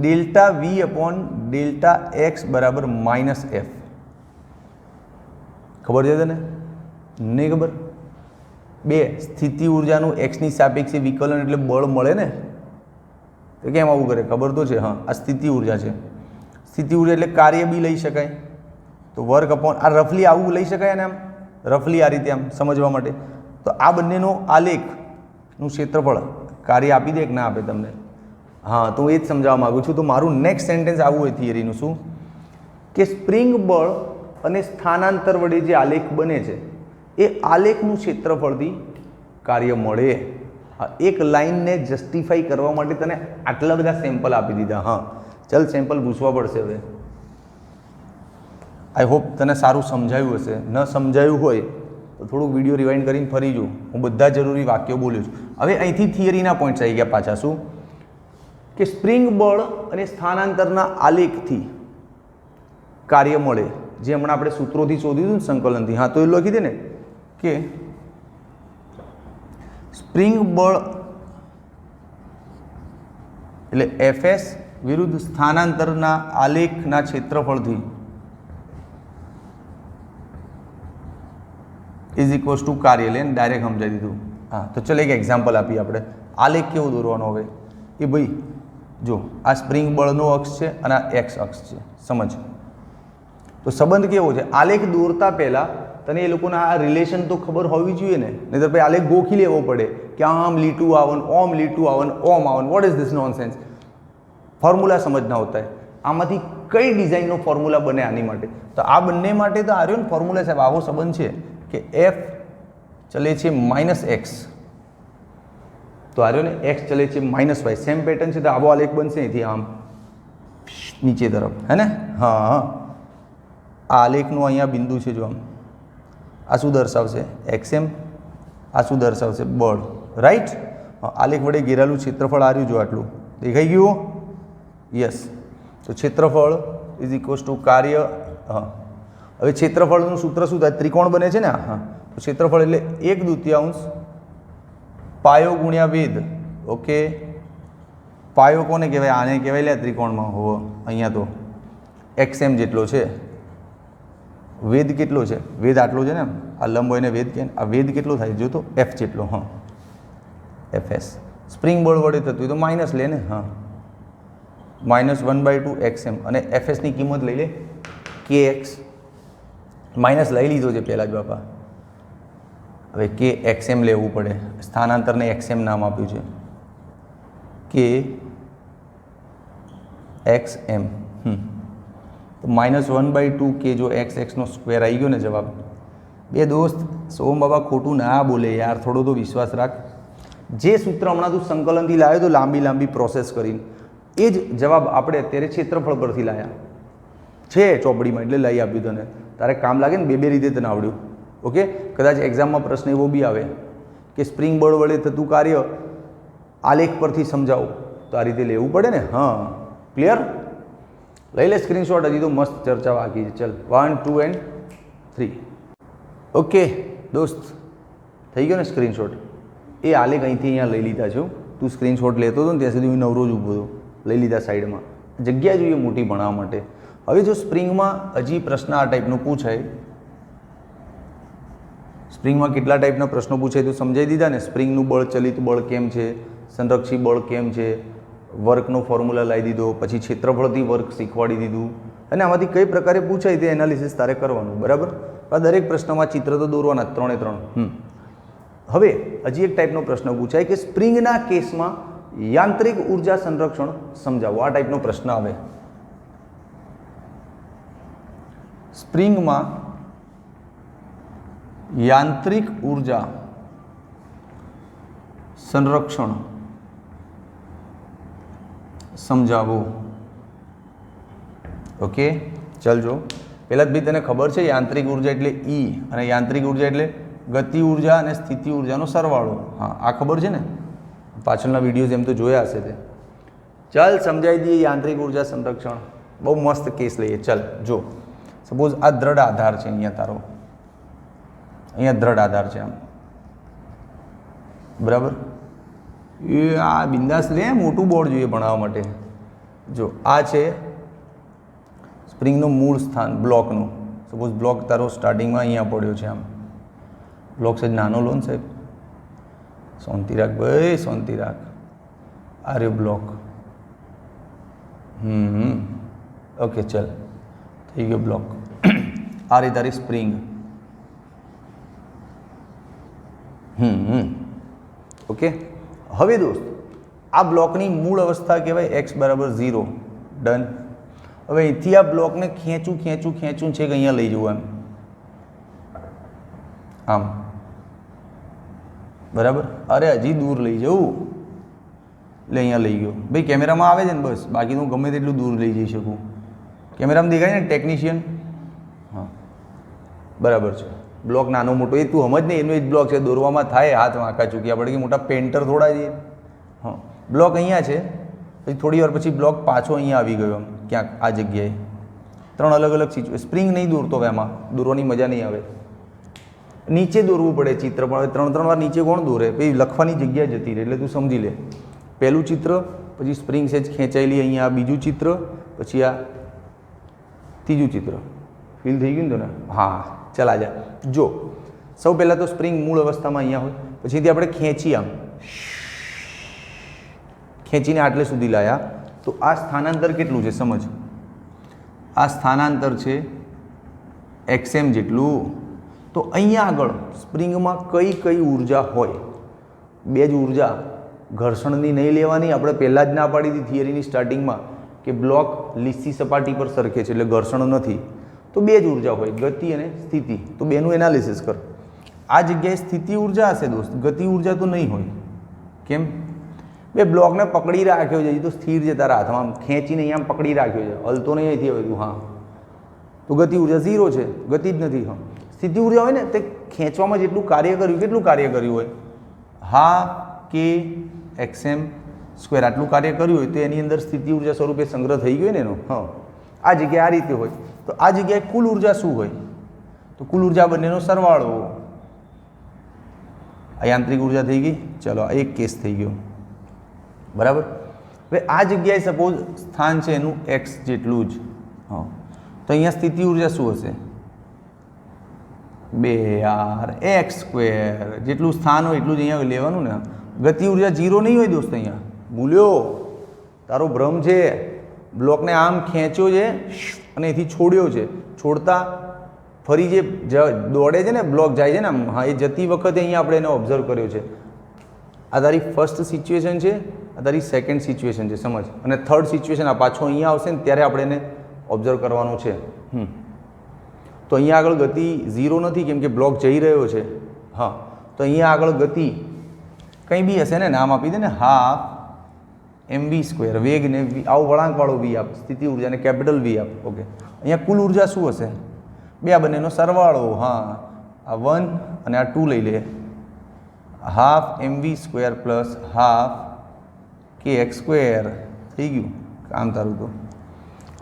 ΔV/ΔX બરાબર -F. ખબર છે તને? નહીં ખબર? બે સ્થિતિ ઉર્જાનું એક્સની સાપેક્ષે વિકલન એટલે બળ મળે ને, તો કેમ આવું કરે? ખબર તો છે. હા, આ સ્થિતિ ઉર્જા છે. સ્થિતિ ઉર્જા એટલે કાર્ય બી લઈ શકાય, તો વર્ક અપોન આ રફલી આવું લઈ શકાય ને, આમ રફલી આ રીતે આમ સમજવા માટે. તો આ બંનેનો આલેખનું ક્ષેત્રફળ કાર્ય આપી દે કે ના આપે તમને? હા, તો હું એ જ સમજાવવા માગું છું. તો મારું નેક્સ્ટ સેન્ટેન્સ આવું હોય થિયરીનું, શું કે સ્પ્રિંગ બળ અને સ્થાનાંતર વડે જે આલેખ બને છે એ આલેખનું ક્ષેત્રફળથી કાર્ય મળે. એક લાઇનને જસ્ટિફાઈ કરવા માટે તને આટલા બધા સેમ્પલ આપી દીધા. હા, ચાલ સેમ્પલ પૂછવા પડશે હવે. આઈ હોપ તને સારું સમજાયું હશે. ન સમજાયું હોય તો થોડુંક વિડીયો રિવાઇન્ડ કરીને ફરી જો. હું બધા જરૂરી વાક્યો બોલ્યો છું. હવે અહીંથી થિયરીના પોઈન્ટ્સ આવી ગયા પાછા. શું કે સ્પ્રિંગ બળ અને સ્થાનાંતરના આલેખથી કાર્ય મળે, જે હમણાં આપણે સૂત્રોથી શોધ્યું હતું ને સંકલનથી. હા, તો એ લખી દે ને કે સ્પ્રિંગ બળ એટલે એફએસ વિરુદ્ધ સ્થાનાંતરના આલેખના ક્ષેત્રફળથી ઇઝ ઇક્વલ્સ ટુ કાર્ય. લે ડાયરેક્ટ સમજાવી દીધું. હા, તો ચલો એક એક્ઝામ્પલ આપીએ આપણે. આલેખ કેવો દોરવાનો હવે એ ભાઈ જો, આ સ્પ્રિંગ બળનો અક્ષ છે અને આ એક્સ અક્ષ છે. સમજ. તો સંબંધ કેવો છે? આલેખ દોરતા પહેલા તને એ લોકોના આ રિલેશન તો ખબર હોવી જોઈએ ને, નહીં તો ભાઈ આલેખ ગોખી લેવો પડે કે આમ લીટું આવન, ઓમ લીટું આવન, ઓમ આવન. What is this nonsense? Formula સમજના હોતા है. આમાંથી કઈ ડિઝાઇનનો ફોર્મ્યુલા બને આની માટે? તો આ બંને માટે તો આ રહ્યો ને ફોર્મ્યુલા સાહેબ, આવો સંબંધ છે કે એફ ચલે છે -x, તો આ રહ્યો ને એક્સ ચલે છે -y. સેમ પેટર્ન છે તો આવો આલેખ બનશે અહીંથી આમ નીચે તરફ, હે ને? હા, આ આલેખનું અહીંયા બિંદુ છે જો આમ. આ શું દર્શાવશે? XM. આ શું દર્શાવશે? બળ. રાઈટ. આલેખ વડે ઘેરાયેલું ક્ષેત્રફળ આ રહ્યું જો આટલું. દેખાઈ ગયું? યસ. તો ક્ષેત્રફળ ઇઝ ઇક્વલ્સ ટુ કાર્ય. હા, હવે ક્ષેત્રફળનું સૂત્ર શું થાય? ત્રિકોણ બને છે ને. હા, તો ક્ષેત્રફળ એટલે 1/2 પાયો ગુણ્યા વેધ. ઓકે, પાયો કોને કહેવાય? આને કહેવાય લે ત્રિકોણમાં. હો, અહીંયા તો XM જેટલો છે. વેદ કેટલો છે? વેદ આટલો છે ને. આ લંબ હોય ને વેદ કે આ વેદ કેટલો થાય જો તો F જેટલો. હા, FS. સ્પ્રિંગ બળ વડે થતું હોય તો માઇનસ લે ને. હા, -1/2 XM અને FSની કિંમત લઈ લે KX. માઇનસ લઈ લીધો છે પહેલાં જ બાપા. હવે KXM લેવું પડે. સ્થાનાંતરને XM નામ આપ્યું છે KXM. તો -1/2 કે જો XX નો સ્ક્વેર આવી ગયો ને જવાબ. બે દોસ્ત, સોમ બાબા ખોટું ના બોલે યાર, થોડો તો વિશ્વાસ રાખ. જે સૂત્ર હમણાં તું સંકલનથી લાવ્યો તો લાંબી પ્રોસેસ કરીને, એ જ જવાબ આપણે અત્યારે ક્ષેત્રફળ પરથી લાવ્યા છે ચોપડીમાં, એટલે લઈ આપ્યું તને. તારે કામ લાગે ને, બે રીતે તને આવડ્યું. ઓકે, કદાચ એક્ઝામમાં પ્રશ્ન એવો બી આવે કે સ્પ્રિંગ બળ વડે થતું કાર્ય આલેખ પરથી સમજાવો, તો આ રીતે લેવું પડે ને. હા, ક્લિયર? લઈ લે સ્ક્રીનશોટ. હજી તો મસ્ત ચર્ચા બાકી છે. ચલ 1, 2 and 3. ઓકે દોસ્ત, થઈ ગયો ને સ્ક્રીનશોટ? એ આલેખ અહીંથી અહીંયા લઈ લીધા છે. તું સ્ક્રીનશોટ લેતો હતો ને ત્યાં સુધી હું નવરો જ ઊભો હતો. લઈ લીધા સાઈડમાં. જગ્યા જોઈએ મોટી ભણવા માટે. હવે જો સ્પ્રિંગમાં હજી પ્રશ્ન આ ટાઈપનો પૂછાય, સ્પ્રિંગમાં કેટલા ટાઈપના પ્રશ્નો પૂછાય તો સમજાવી દીધા ને. સ્પ્રિંગનું બળ, ચલિત બળ કેમ છે, સંરક્ષી બળ કેમ છે, વર્કનો ફોર્મ્યુલા લાવી દીધો, પછી ક્ષેત્રફળથી વર્ક શીખવાડી દીધું, અને આમાંથી કઈ પ્રકારે પૂછાય તે એનાલિસિસ તારે કરવાનું. બરાબર? આ દરેક પ્રશ્નમાં ચિત્ર તો દોરવાના 3 હવે હજી એક ટાઈપનો પ્રશ્ન પૂછાય કે સ્પ્રિંગના કેસમાં યાંત્રિક ઉર્જા સંરક્ષણ સમજાવો. આ ટાઈપનો પ્રશ્ન આવે. સ્પ્રિંગમાં યાંત્રિક ઉર્જા સંરક્ષણ સમજાવો. ઓકે, ચાલ જો. પહેલાં જ ભાઈ તને ખબર છે યાંત્રિક ઉર્જા એટલે E, અને યાંત્રિક ઉર્જા એટલે ગતિ ઉર્જા અને સ્થિતિ ઉર્જાનો સરવાળો. હા, આ ખબર છે ને, પાછળના વિડીયોઝ એમ તો જોયા હશે તે. ચાલ સમજાવી દઈએ યાંત્રિક ઉર્જા સંરક્ષણ. બહુ મસ્ત કેસ લઈએ. ચાલ જો, સપોઝ આ દ્રઢ આધાર છે અહીંયા તારો, અહીંયા દ્રઢ આધાર છે આમ. બરાબર? એ આ બિંદાસ લે, મોટું બોર્ડ જોઈએ ભણાવવા માટે. જો આ છે સ્પ્રિંગનું મૂળ સ્થાન બ્લોકનું. સપોઝ બ્લોક તારો સ્ટાર્ટિંગમાં અહીંયા પડ્યો છે આમ. બ્લોક છે નાનો લોન સાહેબ, શાંતિ રાખ ભાઈ, શાંતિ રાખ. આ રહ્યો બ્લોક. ઓકે, ચલ થઈ ગયો બ્લોક. આ રહી તારી સ્પ્રિંગ. ઓકે, હવે દોસ્ત આ બ્લોકની મૂળ અવસ્થા કહેવાય x = 0. ડન. હવે અહીંથી આ બ્લોકને ખેંચું છે કે અહીંયા લઈ જવું એમ આમ. બરાબર? અરે હજી દૂર લઈ જવું. એટલે અહીંયા લઈ ગયો. ભાઈ કેમેરામાં આવે છે ને બસ, બાકી હું ગમે તેટલું દૂર લઈ જઈ શકું. કેમેરામાં દેખાય ને ટેકનિશિયન? હા બરાબર છે. બ્લોક નાનો મોટો એ તું સમજ નહીં, એનો જ બ્લોક છે, દોરવામાં થાય હાથ વાંકા ચૂકી આપણે કે મોટા પેન્ટર થોડા છીએ. હા બ્લોક અહીંયા છે, પછી થોડી વાર પછી બ્લોક પાછો અહીંયા આવી ગયો આમ ક્યાંક આ જગ્યાએ. 3 અલગ અલગ સિચ્યુએશન. સ્પ્રિંગ નહીં દોરતો હવે એમાં, દોરવાની મજા નહીં આવે. નીચે દોરવું પડે ચિત્ર, પણ હવે 3 વાર નીચે કોણ દોરે? પછી લખવાની જગ્યા જતી રહે. એટલે તું સમજી લે, પહેલું ચિત્ર, પછી સ્પ્રિંગ સેજ ખેંચાયેલી અહીંયા, બીજું ચિત્ર, પછી આ ત્રીજું ચિત્ર. ફીલ થઈ ગયું ને તને? હા ચાલ આજા જો. સૌ પહેલાં તો સ્પ્રિંગ મૂળ અવસ્થામાં અહીંયા હોય, પછીથી આપણે ખેંચી આમ ખેંચીને આટલે સુધી લાયા, તો આ સ્થાનાંતર કેટલું છે સમજ. આ સ્થાનાંતર છે XM જેટલું. તો અહીંયા આગળ સ્પ્રિંગમાં કઈ કઈ ઉર્જા હોય? 2 જ ઉર્જા. ઘર્ષણની નહીં લેવાની, આપણે પહેલાં જ ના પાડી હતી થિયરીની સ્ટાર્ટિંગમાં કે બ્લોક લીસી સપાટી પર સરખે છે એટલે ઘર્ષણ નથી. તો 2 જ ઉર્જા હોય, ગતિ અને સ્થિતિ. તો બેનું એનાલિસિસ કર. આ જગ્યાએ સ્થિતિ ઉર્જા હશે દોસ્ત, ગતિ ઉર્જા તો નહીં હોય. કેમ? બે બ્લોકને પકડી રાખ્યો છે, તો સ્થિર છે તારા હાથમાં, ખેંચીને અહીંયા પકડી રાખ્યો છે, હલતો નહીં અહીંથી હવે તું. હા તો ગતિ ઉર્જા 0 છે, ગતિ જ નથી. હા સ્થિતિ ઉર્જા હોય ને તે ખેંચવામાં જેટલું કાર્ય કર્યું, કેટલું કાર્ય કર્યું હોય? હા કે XM સ્ક્વેર આટલું કાર્ય કર્યું હોય તો એની અંદર સ્થિતિ ઉર્જા સ્વરૂપે સંગ્રહ થઈ ગયો ને એનો. હા આ જગ્યાએ આ રીતે હોય. તો આ જગ્યાએ કુલ ઉર્જા શું હોય? તો કુલ ઉર્જા બંનેનો સરવાળો. આ યાંત્રિક ઉર્જા થઈ ગઈ. ચલો આ એક કેસ થઈ ગયો, બરાબર. હવે આ જગ્યાએ સપોઝ સ્થાન છે એનું x જેટલું જ. હા તો અહીંયા સ્થિતિ ઉર્જા શું હશે? 2x square. જેટલું સ્થાન હોય એટલું જ અહીંયા લેવાનું ને. ગતિ ઉર્જા 0 નહીં હોય દોસ્ત. અહીંયા ભૂલ્યો, તારો ભ્રમ છે. બ્લોકને આમ ખેંચ્યો છે અને એથી છોડ્યો છે, છોડતા ફરી જે દોડે છે ને બ્લોક જાય છે ને આમ, હા એ જતી વખતે અહીંયા આપણે એને ઓબ્ઝર્વ કર્યો છે. આ તારી ફર્સ્ટ સિચ્યુએશન છે, આ તારી સેકન્ડ સિચ્યુએશન છે, સમજ. અને થર્ડ સિચ્યુએશન આ પાછો અહીંયા આવશે ને ત્યારે આપણે એને ઓબ્ઝર્વ કરવાનું છે. તો અહીંયા આગળ ગતિ 0 નથી કેમ કે બ્લોક જઈ રહ્યો છે. હા તો અહીંયા આગળ ગતિ કંઈ બી હશે ને, નામ આપી દે ને, હાફ mv સ્ક્વેર. વેગને આવું વળાંકવાળો v આપ, સ્થિતિ ઉર્જાને કેપિટલ V આપ. ઓકે અહીંયા કુલ ઉર્જા શું હશે? બે આ બંનેનો સરવાળો. હા આ 1 અને આ 2 લઈ લે. Half mv square plus half kx square થઈ ગયું કામ તારું. તો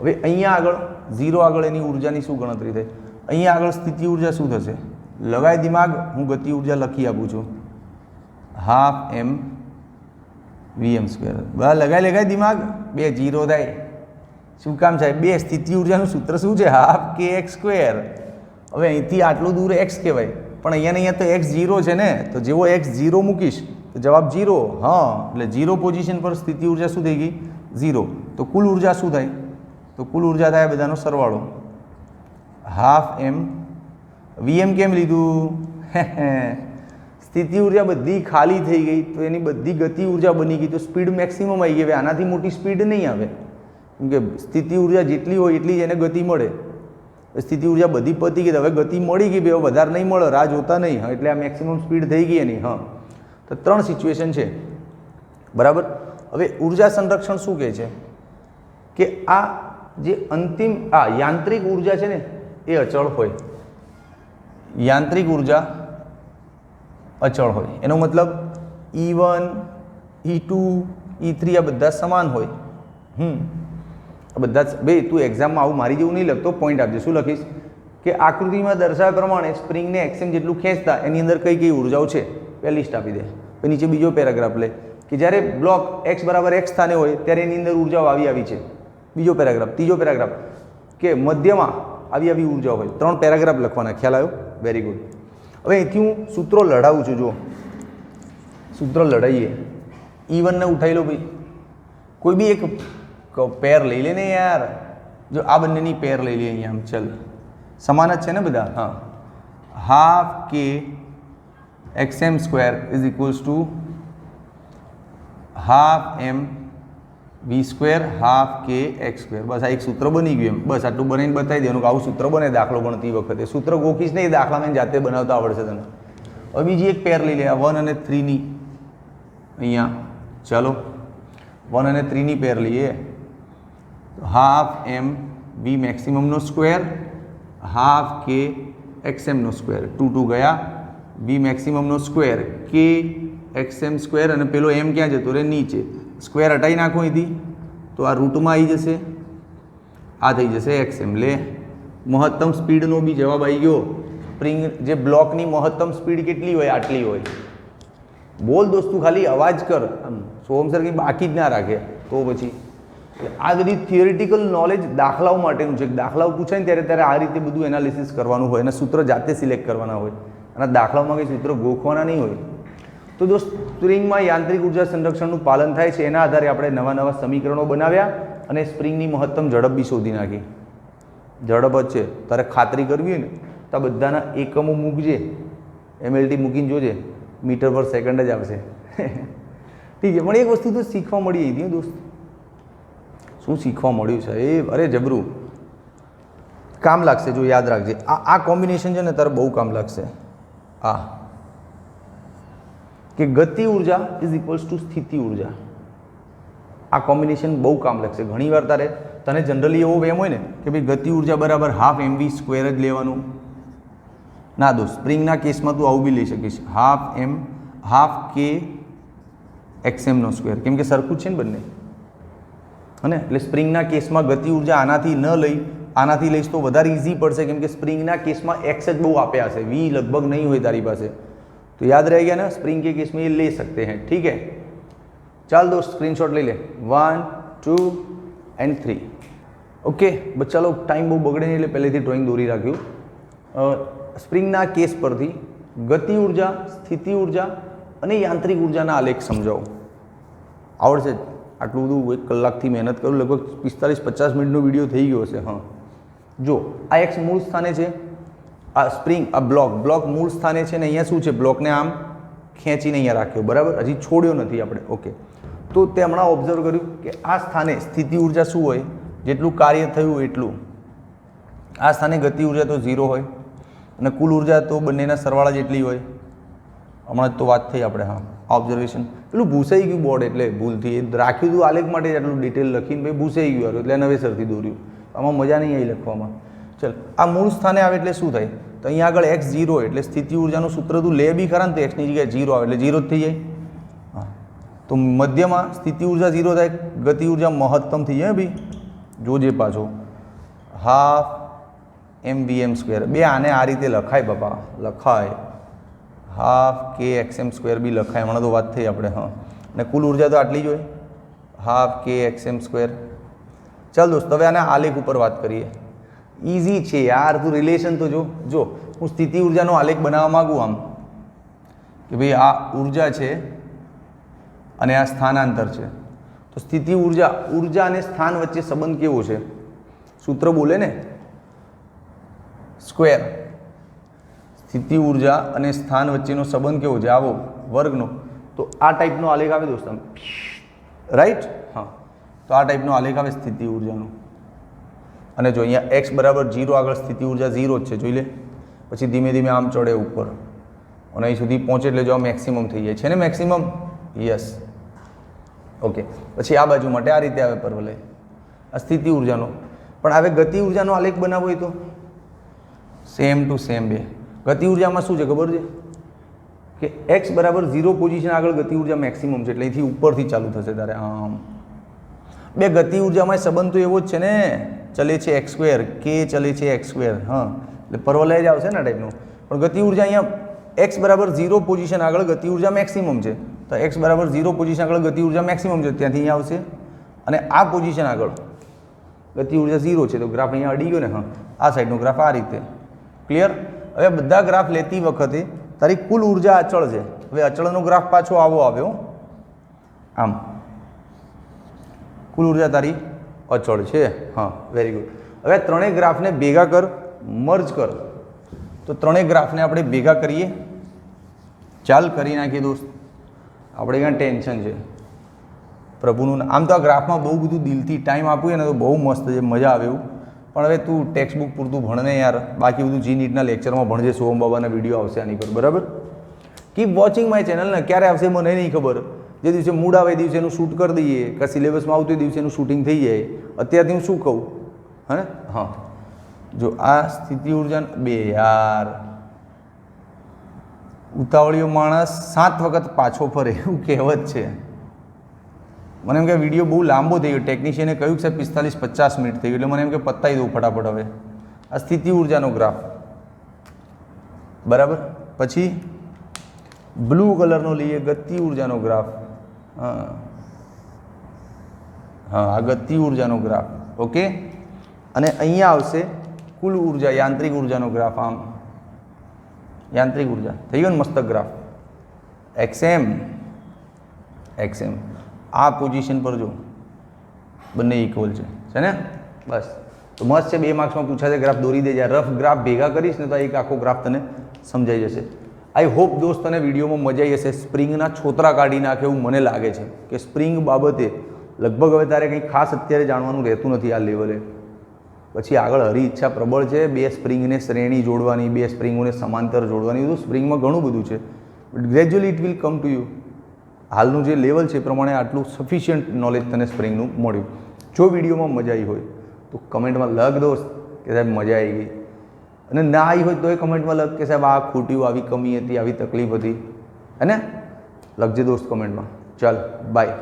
હવે અહીંયા આગળ 0 આગળ એની ઉર્જાની શું ગણતરી થાય? અહીંયા આગળ સ્થિતિ ઉર્જા શું થશે? લગાય દિમાગ, હું ગતિ ઉર્જા લખી આપું છું. Half m vm square. બરાબર લગાય દિમાગ. 2 0 થાય. શું કામ સાહેબ? 2 સ્થિતિ ઉર્જાનું સૂત્ર શું છે? Half kx square. હવે અહીંથી આટલું દૂર x કહેવાય, પણ અહીંયા તો x 0 છે ને, તો જેવો x 0 મૂકીશ તો જવાબ 0. હા એટલે 0 પોઝિશન પર સ્થિતિ ઉર્જા શું થઈ ગઈ? 0. તો કુલ ઉર્જા શું થાય? તો કુલ ઉર્જા થાય બધાનો સરવાળો. હાફ m vm કેમ લીધું? સ્થિતિ ઉર્જા બધી ખાલી થઈ ગઈ તો એની બધી ગતિ ઉર્જા બની ગઈ, તો સ્પીડ મેક્સિમમ આવી ગઈ. હવે આનાથી મોટી સ્પીડ નહીં આવે કેમ કે સ્થિતિ ઉર્જા જેટલી હોય એટલી જ એને ગતિ મળે. સ્થિતિ ઉર્જા બધી પતી ગઈ, હવે ગતિ મળી ગઈ, બે વધારે નહીં મળે, રાહ જોતા નહીં. હા એટલે આ મેક્સિમમ સ્પીડ થઈ ગઈ એની. હા તો 3 સિચ્યુએશન છે, બરાબર. હવે ઉર્જા સંરક્ષણ શું કહે છે કે આ જે અંતિમ આ યાંત્રિક ઉર્જા છે ને એ અચળ હોય. યાંત્રિક ઉર્જા અચળ હોય એનો મતલબ E1 E2 E3 આ બધા સમાન હોય. આ બધા બે તું એક્ઝામમાં આવું મારી જેવું નહીં લખતો, પોઈન્ટ આપજે. શું લખીશ કે આકૃતિમાં દર્શાવ્યા પ્રમાણે સ્પ્રિંગને XM જેટલું ખેંચતા એની અંદર કઈ કઈ ઉર્જાઓ છે એ લિસ્ટ આપી દે. પછી નીચે બીજો પેરાગ્રાફ લે કે જ્યારે બ્લોક x બરાબર x સ્થાને હોય ત્યારે એની અંદર ઉર્જાઓ આવી છે. બીજો પેરાગ્રાફ. ત્રીજો પેરાગ્રાફ કે મધ્યમાં આવી ઉર્જાઓ હોય. 3 પેરાગ્રાફ લખવાના. ખ્યાલ આવ્યો? Very good. હવે અહીંથી હું સૂત્રો લડાવું છું. જો સૂત્ર લડાઈએ. E1 ને ઉઠાવી લો ભાઈ. કોઈ બી એક પેર લઈ લે ને યાર. જો આ બંનેની પેર લઈ લઈએ અહીંયા. આમ ચલ સમાન જ છે ને બધા. હા હાફ કે XM square is equals to half m v square half કે x સ્ક્વેર. બસ આ એક સૂત્ર બની ગયું. એમ બસ આટલું બનાવીને બતાવી દેવાનું કે આવું સૂત્ર બને દાખલો ગણતી વખતે. સૂત્ર ગોખીશ નહીં, દાખલામાં જાતે બનાવતા આવડશે તને. હવે બીજી એક પેર લઈ લે, 1 અને 3 ની અહીંયા. ચાલો 1 અને 3 ની પેર લઈએ તો હાફ એમ વી મેક્સિમમનો સ્ક્વેર હાફ કે એક્સએમનો સ્ક્વેર 2 2 ગયા વી મેક્સિમમનો સ્ક્વેર કે એક્સએમ સ્ક્વેર અને પેલો એમ ક્યાં જતો રહે નીચે સ્ક્વેર હટાવી નાખો અહીંથી તો આ રૂટમાં આવી જશે આ થઈ જશે એક્સએમ લે મહત્તમ સ્પીડનો બી જવાબ આવી ગયો સ્પ્રિંગ જે બ્લોકની મહત્તમ સ્પીડ કેટલી હોય આટલી હોય બોલ દોસ્તું ખાલી અવાજ કર સોહમ સર કંઈ બાકી જ ના રાખે તો પછી આ બધી થિયરિટિકલ નોલેજ દાખલાઓ માટેનું છે દાખલાઓ પૂછાય ને ત્યારે આ રીતે બધું એનાલિસિસ કરવાનું હોય અને સૂત્ર જાતે સિલેક્ટ કરવાના હોય અને દાખલાઓમાં કંઈ સૂત્ર ગોખવાના નહીં હોય તો દોસ્ત સ્પ્રિંગમાં યાંત્રિક ઉર્જા સંરક્ષણનું પાલન થાય છે એના આધારે આપણે નવા નવા સમીકરણો બનાવ્યા અને સ્પ્રિંગની મહત્તમ ઝડપ બી શોધી નાખી ઝડપ જ છે તારે ખાતરી કરવી હોય ને તો આ બધાના એકમો મૂકજે એમએલટી મૂકીને જોજે મીટર પર સેકન્ડ જ આવશે ઠીક છે પણ એક વસ્તુ તો શીખવા મળી હતી દોસ્ત શું શીખવા મળ્યું છે એ અરે જબરું કામ લાગશે જો યાદ રાખજે આ કોમ્બિનેશન છે ને તારે બહુ કામ લાગશે આ કે ગતિ ઉર્જા ઇઝ ઇક્વલ્સ ટુ સ્થિતિ ઉર્જા આ કોમ્બિનેશન બહુ કામ લાગશે ઘણીવાર તારે તને જનરલી એવો વેમ હોય ને કે ભાઈ ગતિ ઉર્જા બરાબર હાફ એમવી સ્ક્વેર જ લેવાનું ના દોસ્ત સ્પ્રિંગના કેસમાં તું આવું બી લઈ શકીશ હાફ કે એક્સએમનો સ્ક્વેર કેમ કે સરખું જ છે ને બંને અને એટલે સ્પ્રિંગના કેસમાં ગતિ ઉર્જા આનાથી ન લઈ આનાથી લઈશ તો વધારે ઇઝી પડશે કેમ કે સ્પ્રિંગના કેસમાં એક્સ જ બહુ આપ્યા હશે વી લગભગ નહીં હોય તારી પાસે तो याद रह गया ना स्प्रिंग के केस में ये ले सकते हैं ठीक है चल दोस्त स्क्रीनशॉट ले ले 1 2 एंड 3 ओके बस चलो टाइम बहुत बगड़े नहीं એટલે પહેલેથી ડ્રોઈંગ દોરી રાખ્યું સ્પ્રિંગના કેસ પરથી ગતિ ઉર્જા સ્થિતિ ઉર્જા અને યાંત્રિક ઉર્જાના આલેખ સમજાવો આવડશે આટલું બધું 1 કલાકથી મહેનત કરું લગભગ 45-50 મિનિટનો વિડીયો થઈ ગયો હશે હા જો આ એક્સ મૂળ સ્થાને છે આ સ્પ્રિંગ આ બ્લોક મૂળ સ્થાને છે ને અહીંયા શું છે બ્લોકને આમ ખેંચીને અહીંયા રાખ્યો બરાબર હજી છોડ્યો નથી આપણે ઓકે તો તે હમણાં ઓબ્ઝર્વ કર્યું કે આ સ્થાને સ્થિતિ ઉર્જા શું હોય જેટલું કાર્ય થયું એટલું આ સ્થાને ગતિ ઉર્જા તો 0 હોય અને કુલ ઉર્જા તો બંનેના સરવાળા જેટલી હોય હમણાં જ તો વાત થઈ આપણે હા ઓબ્ઝર્વેશન પેલું ભૂસાઈ ગયું બોર્ડ એટલે ભૂલથી એ રાખ્યું હતું આલેખ માટે આટલું ડિટેલ લખીને ભાઈ ભૂસાઈ ગયું એટલે નવેસરથી દોર્યું આમાં મજા નહીં આવી લખવામાં ચલ આ મૂળ સ્થાને આવે એટલે શું થાય તો અહીંયા આગળ x 0 એટલે સ્થિતિ ઉર્જાનું સૂત્ર તું લે બી ખરા ને તો એક્સની જગ્યાએ 0 આવે એટલે 0 જ થઈ જાય હા તો મધ્યમાં સ્થિતિ ઉર્જા 0 થાય ગતિ ઉર્જા મહત્તમ થઈ જાય ભાઈ જોજે પાછો હાફ mvm સ્ક્વેર બે આને આ રીતે લખાય બાપા લખાય હાફ કે એક્સએમ સ્ક્વેર બી લખાય હમણાં તો વાત થઈ આપણે હા અને કુલ ઉર્જા તો આટલી જ હોય હાફ કે એક્સએમ સ્ક્વેર ચાલ દોસ્ત હવે આના આલેખ ઉપર વાત કરીએ ઇઝી છે યાર તું રિલેશન તો જો હું સ્થિતિ ઉર્જાનો આલેખ બનાવવા માગું આમ કે ભાઈ આ ઉર્જા છે અને આ સ્થાનાંતર છે તો સ્થિતિ ઉર્જા અને સ્થાન વચ્ચે સંબંધ કેવો છે સૂત્ર બોલે ને સ્ક્વેર સ્થિતિ ઉર્જા અને સ્થાન વચ્ચેનો સંબંધ કેવો છે આવો વર્ગનો તો આ ટાઈપનો આલેખ આવે દોસ્ત રાઈટ હા તો આ ટાઈપનો આલેખ આવે સ્થિતિ ઉર્જાનો અને જો અહીંયા x બરાબર 0 આગળ સ્થિતિ ઉર્જા 0 જ છે જોઈ લે પછી ધીમે ધીમે આમ ચડે ઉપર અને અહીં સુધી પહોંચે એટલે જો આ મેક્સિમમ થઈ જાય છે ને મેક્સિમમ યસ ઓકે પછી આ બાજુ માટે આ રીતે આવે પરવલય આ સ્થિતિ ઉર્જાનો પણ હવે ગતિ ઉર્જાનો આલેખ બનાવવો હોય તો સેમ ટુ સેમ બે ગતિ ઉર્જામાં શું છે ખબર છે કે x બરાબર 0 પોઝિશન આગળ ગતિ ઉર્જા મેક્સિમમ છે એટલે અહીંથી ઉપરથી ચાલુ થશે તારે આમ બે ગતિ ઉર્જામાં સંબંધ તો એવો જ છે ને ચલે છે x સ્ક્વેર કે ચલે છે x સ્ક્વેર હા એટલે પરવલય જ આવશે ને ટાઈપનું પણ ગતિ ઉર્જા અહીંયા x બરાબર 0 પોઝિશન આગળ ગતિ ઉર્જા મેક્સિમમ છે તો x બરાબર 0 પોઝિશન આગળ ગતિ ઉર્જા મેક્સિમમ છે ત્યાંથી અહીંયા આવશે અને આ પોઝિશન આગળ ગતિ ઉર્જા 0 છે તો ગ્રાફ અહીંયા અડી ગયો ને હા આ સાઈડનો ગ્રાફ આ રીતે ક્લિયર હવે બધા ગ્રાફ લેતી વખતે તારી કુલ ઉર્જા અચળ છે હવે અચળનો ગ્રાફ પાછો આવો આવ્યો આમ કુલ ઉર્જા તારી અચળ છે હા વેરી ગુડ હવે ત્રણેય ગ્રાફને ભેગા કર મર્જ કર તો ત્રણેય ગ્રાફને આપણે ભેગા કરીએ ચાલ કરી નાખીએ દોસ્ત આપણે ક્યાં ટેન્શન છે પ્રભુનું આમ તો આ ગ્રાફમાં બહુ બધું દિલથી ટાઈમ આપવું ને તો બહુ મસ્ત છે મજા આવે એવું પણ હવે તું ટેક્સ્ટ બુક પૂરતું ભણને યાર બાકી બધું જી નીટના લેક્ચરમાં ભણજે સોહમ બાબાના વિડીયો આવશે આની પર બરાબર કીપ વોચિંગ માય ચેનલ ને ક્યારે આવશે મને નહીં ખબર જે દિવસે મૂડ આવે એ દિવસે એનું શૂટ કરી દઈએ, કે સિલેબસમાં આવતું એ દિવસે એનું શૂટિંગ થઈ જાય. અત્યારથી હું શું કહું, હે ને? હા, જો આ સ્થિતિ ઉર્જા બે યાર, ઉતાવળિયો માણસ 7 વખત પાછો ફરે એવું કહેવત છે. મને એમ કે વિડીયો બહુ લાંબો થઈ ગયો, ટેકનિશિયને કહ્યું કે 45-50 મિનિટ થઈ ગયું, એટલે મને એમ કે પતાવી દઉં ફટાફટ. હવે આ સ્થિતિ ઉર્જાનો ગ્રાફ, બરાબર. પછી બ્લુ કલરનો લઈએ, ગતિ ઉર્જાનો ગ્રાફ. હા હા, આ ગતિ ઉર્જાનો ગ્રાફ. ઓકે, અને અહીંયા આવશે કુલ ઉર્જા, યાંત્રિક ઉર્જાનો ગ્રાફ. આમ યાંત્રિક ઉર્જા થઈ ગયો ને, મસ્તક ગ્રાફ. XM આ પોઝિશન પર જો બંને ઇક્વલ છે ને? બસ, તો મસ્ત છે. 2 માર્ક્સમાં પૂછાશે ગ્રાફ દોરી દેજે. રફ ગ્રાફ ભેગા કરીશ ને તો એક આખો ગ્રાફ તને સમજાઈ જશે. આઈ હોપ દોસ્ત તને વિડીયોમાં મજા આવી હશે. સ્પ્રિંગના છોતરા કાઢી નાખે એવું મને લાગે છે કે સ્પ્રિંગ બાબતે લગભગ હવે તારે કંઈ ખાસ અત્યારે જાણવાનું રહેતું નથી આ લેવલે. પછી આગળ હરી ઈચ્છા પ્રબળ છે, 2 સ્પ્રિંગને શ્રેણી જોડવાની, 2 સ્પ્રિંગોને સમાંતર જોડવાની. બધું સ્પ્રિંગમાં ઘણું બધું છે, but gradually it will come to you. હાલનું જે લેવલ છે એ પ્રમાણે આટલું સફિશિયન્ટ નોલેજ તને સ્પ્રિંગનું મળ્યું. જો વિડીયોમાં મજા આવી હોય તો કમેન્ટમાં લખ દોસ્ત કે સાહેબ મજા આવી ગઈ, અને ના આવી હોય તો એ કમેન્ટમાં લખ કે સાહેબ આ ખોટ્યું, આવી કમી હતી, આવી તકલીફ હતી, હે ને? લખજે દોસ્ત કમેન્ટમાં. ચાલ બાય.